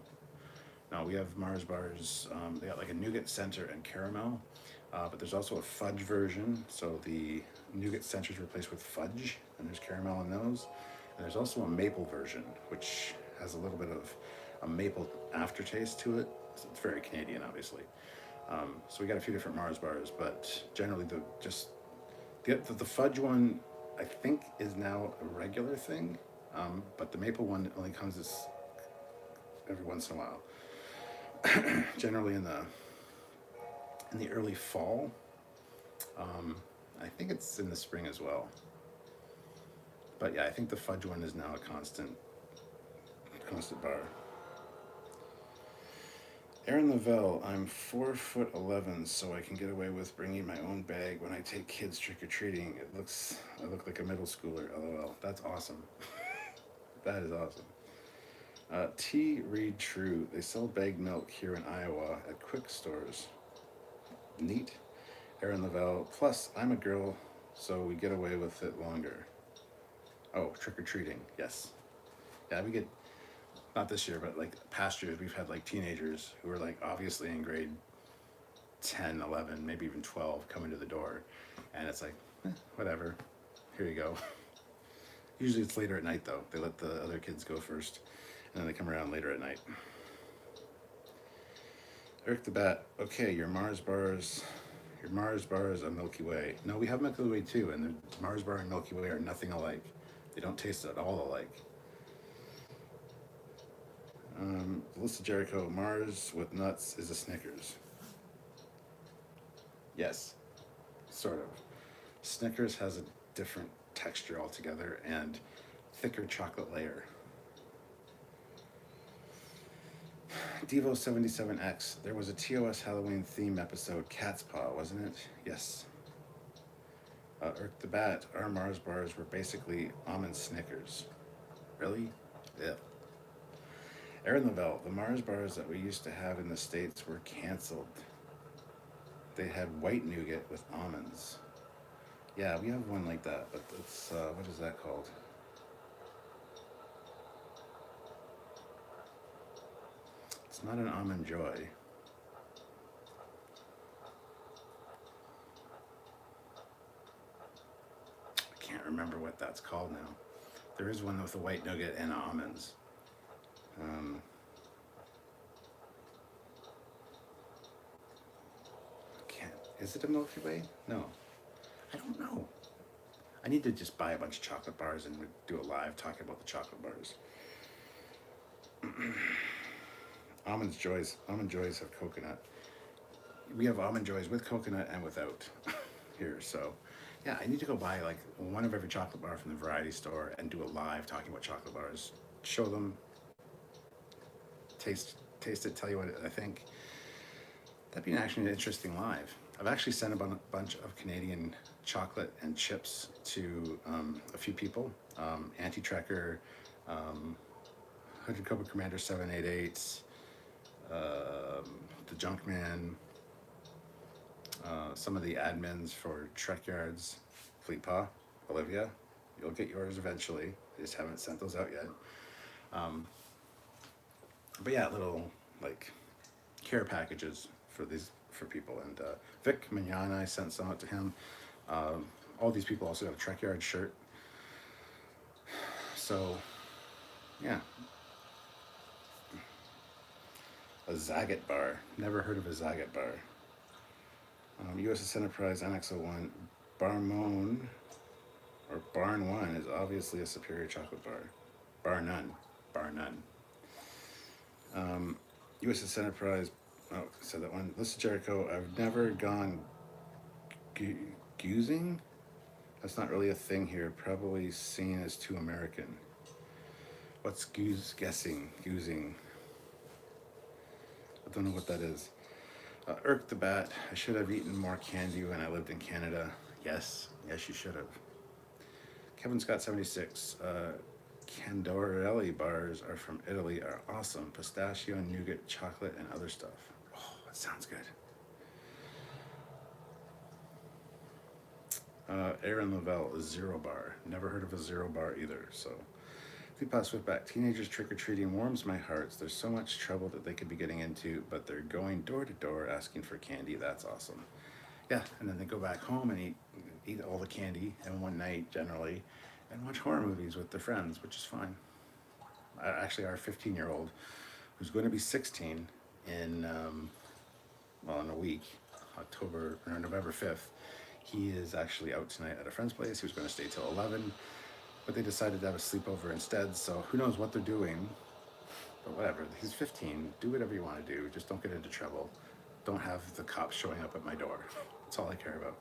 No, we have Mars bars. They got like a nougat center and caramel, but there's also a fudge version. So the nougat center is replaced with fudge, and there's caramel in those. And there's also a maple version, which has a little bit of a maple aftertaste to it. So it's very Canadian, obviously. So we got a few different Mars bars, but generally the fudge one, I think, is now a regular thing, but the maple one only comes every once in a while. Generally in the early fall. I think it's in the spring as well. But yeah, I think the fudge one is now a constant bar. Aaron Lavelle, I'm 4'11", so I can get away with bringing my own bag when I take kids trick-or-treating. I look like a middle schooler, LOL. That's awesome. That is awesome. T. Reed True, they sell bagged milk here in Iowa at quick stores. Neat. Aaron Lavelle, plus I'm a girl, so we get away with it longer. Oh, trick-or-treating, yes. Yeah, we get, not this year, but like past years, we've had like teenagers who are like obviously in grade 10, 11, maybe even 12 coming to the door. And it's like, whatever, here you go. Usually it's later at night though. They let the other kids go first, and then they come around later at night. Eric the Bat, okay, your Mars bars are Milky Way. No, we have Milky Way too, and the Mars bar and Milky Way are nothing alike. They don't taste at all alike. Melissa Jericho, Mars with nuts is a Snickers. Yes, sort of. Snickers has a different texture altogether and thicker chocolate layer. Devo77X, there was a TOS Halloween theme episode, Cat's Paw, wasn't it? Yes. Irk the Bat, our Mars bars were basically almond Snickers. Really? Yeah. Aaron Lavelle, the Mars bars that we used to have in the States were canceled. They had white nougat with almonds. Yeah, we have one like that, but it's, what is that called? It's not an Almond Joy. remember what that's called now. There is one with a white nougat and almonds. Can't. Is it a Milky Way? No. I don't know. I need to just buy a bunch of chocolate bars and do a live talking about the chocolate bars. Almond Joys have coconut. We have Almond Joys with coconut and without here. So, yeah, I need to go buy like one of every chocolate bar from the variety store and do a live talking about chocolate bars. Show them, taste it, tell you what I think. That'd be actually an interesting live. I've actually sent a bunch of Canadian chocolate and chips to a few people. Anti-Trekker, Hooded Cobra Commander 788, the Junkman, some of the admins for Trekyards, Fleet Paw, Olivia. You'll get yours eventually. I just haven't sent those out yet. But yeah, little like care packages for people. And Vic Mignana, I sent some out to him. All these people also got a Trekyard shirt. So yeah. A Zagat bar. Never heard of a Zagat bar. USS Enterprise NX-01 Barmone or Barn 1 is obviously a superior chocolate bar. Bar none. USS Enterprise, oh, said that one. Listen, Jericho, I've never gone goozing? That's not really a thing here. Probably seen as too American. What's goozing? I don't know what that is. Irk the Bat, I should have eaten more candy when I lived in Canada. Yes, you should have. Kevin Scott 76, Candorelli bars are from Italy, are awesome. Pistachio, nougat, chocolate, and other stuff. Oh, that sounds good. Aaron Lavelle, a Zero bar. Never heard of a Zero bar either, so. Fleetpaw Swiftback, teenagers trick-or-treating warms my hearts. There's so much trouble that they could be getting into, but they're going door to door asking for candy. That's awesome. Yeah, and then they go back home and eat all the candy in one night generally, and watch horror movies with their friends, which is fine. Actually, our 15-year-old, who's going to be 16 in in a week, November 5th, he is actually out tonight at a friend's place. He was going to stay till 11. But they decided to have a sleepover instead, so who knows what they're doing. But whatever, he's 15, do whatever you want to do, just don't get into trouble. Don't have the cops showing up at my door. That's all I care about.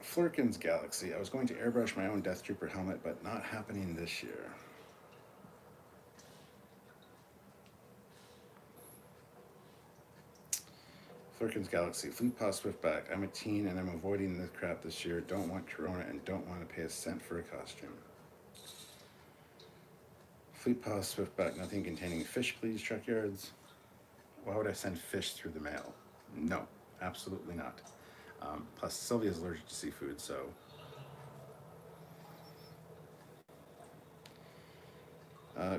Flurkin's Galaxy, I was going to airbrush my own Death Trooper helmet, but not happening this year. Flurkin's Galaxy, Fleetpaw Swiftback. I'm a teen and I'm avoiding this crap this year. Don't want Corona and don't want to pay a cent for a costume. Fleetpaw Swiftback, nothing containing fish, please, Trekyards. Why would I send fish through the mail? No, absolutely not. Plus, Sylvia's allergic to seafood, so.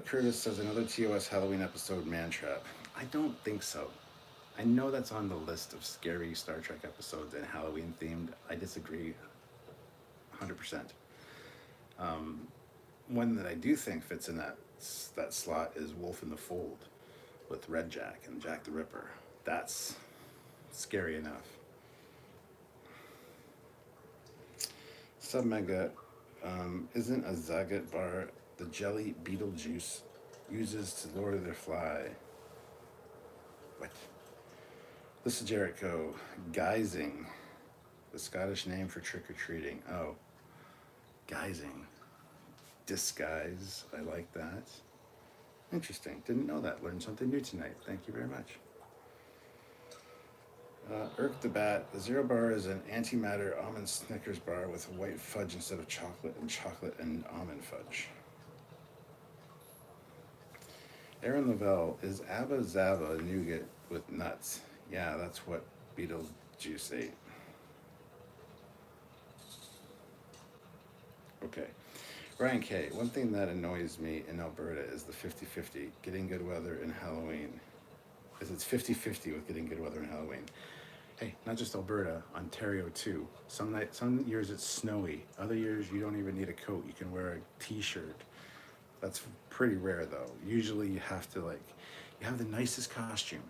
Curtis says another TOS Halloween episode, Mantrap. I don't think so. I know that's on the list of scary Star Trek episodes and Halloween themed. I disagree 100%. One that I do think fits in that slot is Wolf in the Fold with Red Jack and Jack the Ripper. That's scary enough. Submega, isn't a Zagat bar the jelly Beetlejuice uses to lure their fly? What? Listen, Jericho, guising, the Scottish name for trick-or-treating. Oh, guising. Disguise, I like that. Interesting, didn't know that. Learned something new tonight. Thank you very much. Irk the Bat, the Zero bar is an antimatter almond Snickers bar with white fudge instead of chocolate and almond fudge. Aaron Lavelle, is Abba Zaba nougat with nuts? Yeah, that's what Beetlejuice ate. Okay. Ryan K., one thing that annoys me in Alberta is the 50-50, getting good weather in Halloween. Because it's 50-50 with getting good weather in Halloween. Hey, not just Alberta, Ontario too. Some years it's snowy. Other years you don't even need a coat. You can wear a t-shirt. That's pretty rare though. Usually you have to you have the nicest costume,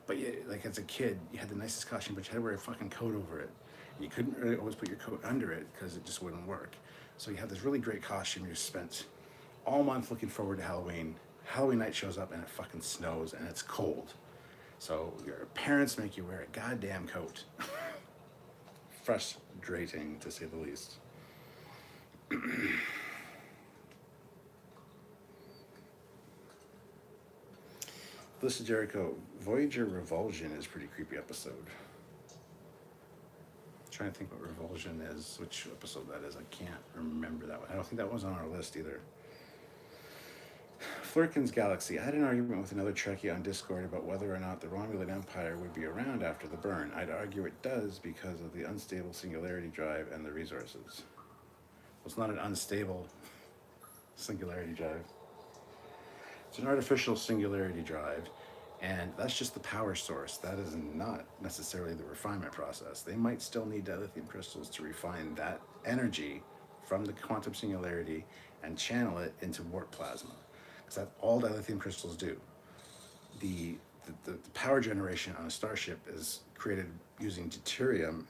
but like as a kid, you had the nicest costume, but you had to wear a fucking coat over it. You couldn't really always put your coat under it because it just wouldn't work. So you have this really great costume. You spent all month looking forward to Halloween. Halloween night shows up and it fucking snows and it's cold. So your parents make you wear a goddamn coat. Frustrating to say the least. This is Jericho. Voyager Revulsion is a pretty creepy episode. I'm trying to think what Revulsion is, which episode that is. I can't remember that one. I don't think that was on our list either. Flurkin's Galaxy. I had an argument with another Trekkie on Discord about whether or not the Romulan Empire would be around after the burn. I'd argue it does because of the unstable singularity drive and the resources. Well, it's not an unstable singularity drive. It's an artificial singularity drive, and that's just the power source. That is not necessarily the refinement process. They might still need dilithium crystals to refine that energy from the quantum singularity and channel it into warp plasma. Because that's all dilithium crystals do. The power generation on a starship is created using deuterium,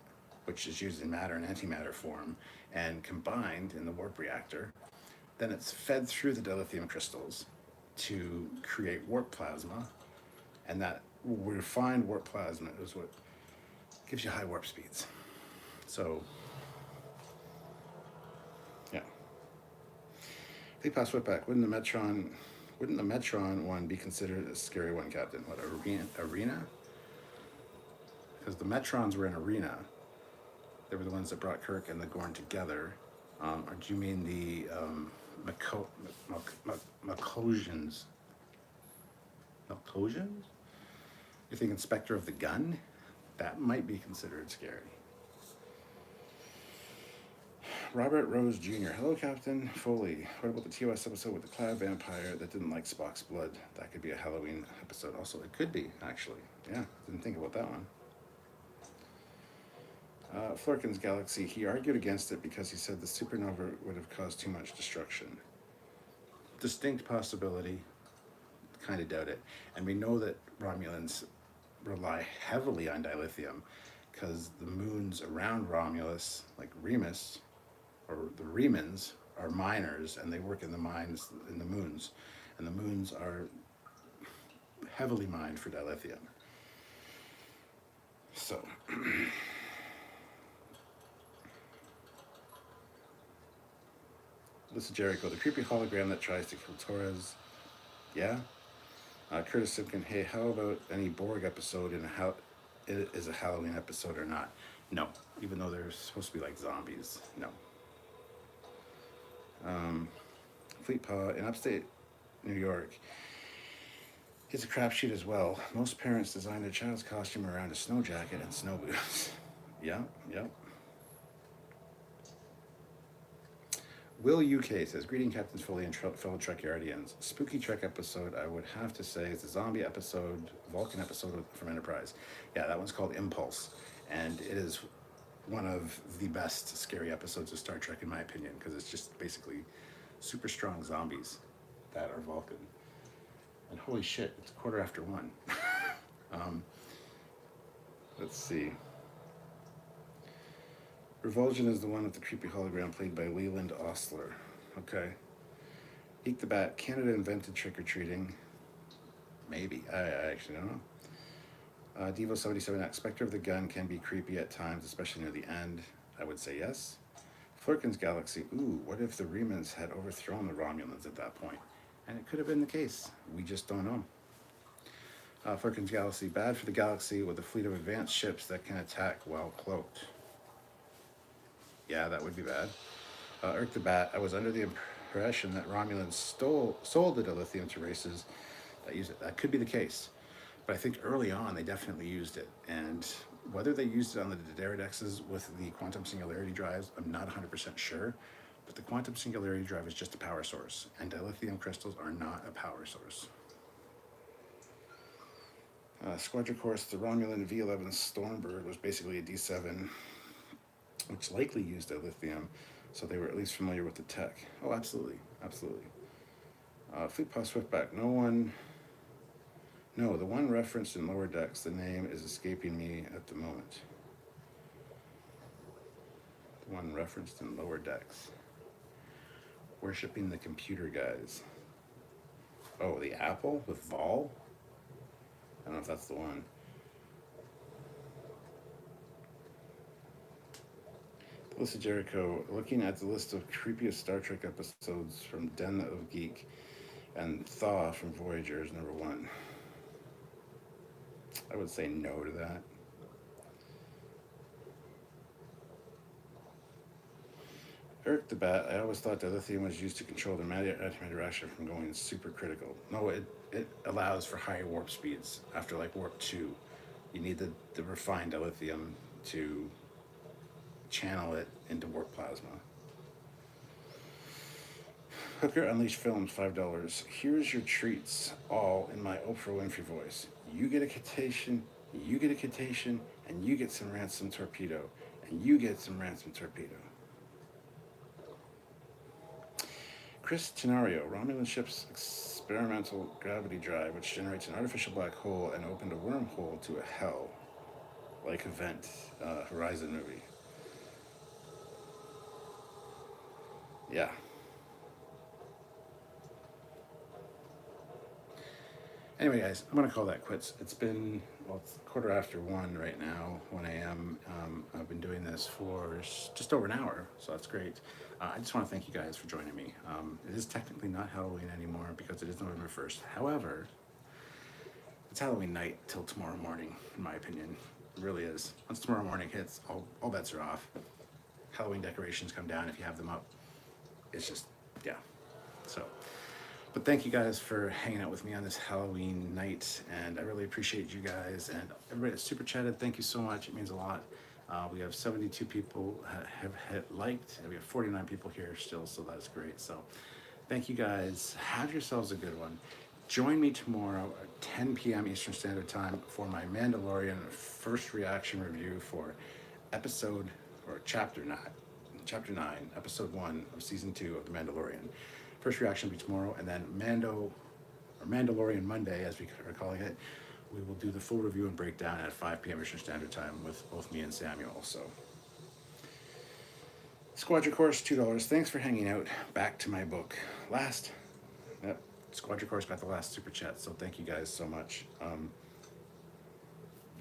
which is used in matter and antimatter form, and combined in the warp reactor. Then it's fed through the dilithium crystals to create warp plasma, and that refined warp plasma is what gives you high warp speeds. So, yeah. They pass Whitback. Wouldn't the Metron one be considered a scary one, Captain? What, arena? Because the Metrons were in arena. They were the ones that brought Kirk and the Gorn together. Or do you mean the Malcosians? Malcosians? You're thinking Spectre of the Gun? That might be considered scary. Robert Rose Jr. Hello, Captain Foley. What about the TOS episode with the cloud vampire that didn't like Spock's blood? That could be a Halloween episode. Also, it could be, actually. Yeah, didn't think about that one. Flurkin's Galaxy. He argued against it because he said the supernova would have caused too much destruction. Distinct possibility. Kind of doubt it. And we know that Romulans rely heavily on dilithium because the moons around Romulus, like Remus, or the Remans, are miners and they work in the mines in the moons. And the moons are heavily mined for dilithium. So... This is Jericho, the creepy hologram that tries to kill Torres. Yeah? Curtis Simpkin, hey, how about any Borg episode in it is a Halloween episode or not? No, even though they're supposed to be like zombies. No. Fleet Paw, in upstate New York, it's a crapshoot as well. Most parents design their child's costume around a snow jacket and snow boots. Yeah. Will UK says, greeting Captains Foley and fellow Trekyardians. Spooky Trek episode, I would have to say, is the zombie episode, Vulcan episode from Enterprise. Yeah, that one's called Impulse. And it is one of the best scary episodes of Star Trek, in my opinion, because it's just basically super strong zombies that are Vulcan. And holy shit, it's 1:15. Let's see. Revulsion is the one with the creepy hologram played by Leland Ostler. Okay. Eek the Bat. Canada invented trick-or-treating. Maybe. I actually don't know. Devo77X. Spectre of the Gun can be creepy at times, especially near the end. I would say yes. Flurkin's Galaxy. Ooh, what if the Remans had overthrown the Romulans at that point? And it could have been the case. We just don't know. Flurkin's Galaxy. Bad for the galaxy with a fleet of advanced ships that can attack while cloaked. Yeah, that would be bad. Irk the Bat. I was under the impression that Romulans sold the dilithium to races that use it. That could be the case. But I think early on they definitely used it. And whether they used it on the Deridexes with the quantum singularity drives, I'm not 100% sure. But the quantum singularity drive is just a power source. And dilithium crystals are not a power source. Squadron Course, the Romulan V11 Stormbird was basically a D7, which likely used dilithium, so they were at least familiar with the tech. Oh, absolutely, absolutely. Fleet Paw Swiftback, no, the one referenced in Lower Decks, the name is escaping me at the moment. The one referenced in Lower Decks. Worshipping the computer guys. Oh, the apple with Vol? I don't know if that's the one. Melissa Jericho, looking at the list of creepiest Star Trek episodes from Den of Geek and Thaw from Voyager is number 1. I would say no to that. Eric the Bat, I always thought dilithium was used to control the antimatter reaction from going supercritical. No, it allows for higher warp speeds. After like warp 2, you need the refined dilithium to channel it into warp plasma. Hooker Unleashed Films, $5. Here's your treats, all in my Oprah Winfrey voice. You get a quotation, you get a quotation, and you get some ransom torpedo, and you get some ransom torpedo. Chris Tenario, Romulan ship's experimental gravity drive, which generates an artificial black hole and opened a wormhole to a hell-like event, Horizon movie. Yeah. Anyway, guys, I'm going to call that quits. It's been, well, it's 1:15 right now, 1 a.m. I've been doing this for just over an hour, so that's great. I just want to thank you guys for joining me. It is technically not Halloween anymore because it is November 1st. However, it's Halloween night till tomorrow morning, in my opinion. It really is. Once tomorrow morning hits, all bets are off. Halloween decorations come down if you have them up. It's just, yeah. So, but thank you guys for hanging out with me on this Halloween night, and I really appreciate you guys, and everybody that super chatted, thank you so much. It means a lot. We have 72 people have hit liked, and we have 49 people here still, so that's great. So thank you guys. Have yourselves a good one. Join me tomorrow at 10 p.m. Eastern Standard Time for my Mandalorian first reaction review for Chapter 9, Episode 1 of Season 2 of The Mandalorian. First reaction will be tomorrow, and then Mandalorian Monday, as we are calling it, we will do the full review and breakdown at 5 p.m. Eastern Standard Time with both me and Samuel. So, Squadron Course, $2. Thanks for hanging out. Back to my book. Squadron Course got the last super chat, so thank you guys so much.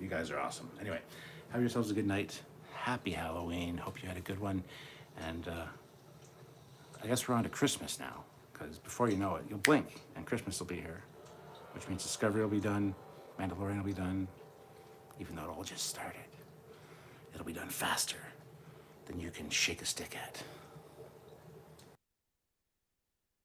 You guys are awesome. Anyway, have yourselves a good night. Happy Halloween. Hope you had a good one. And I guess we're on to Christmas now, because before you know it, you'll blink and Christmas will be here, which means Discovery will be done, Mandalorian will be done, even though it all just started. It'll be done faster than you can shake a stick at.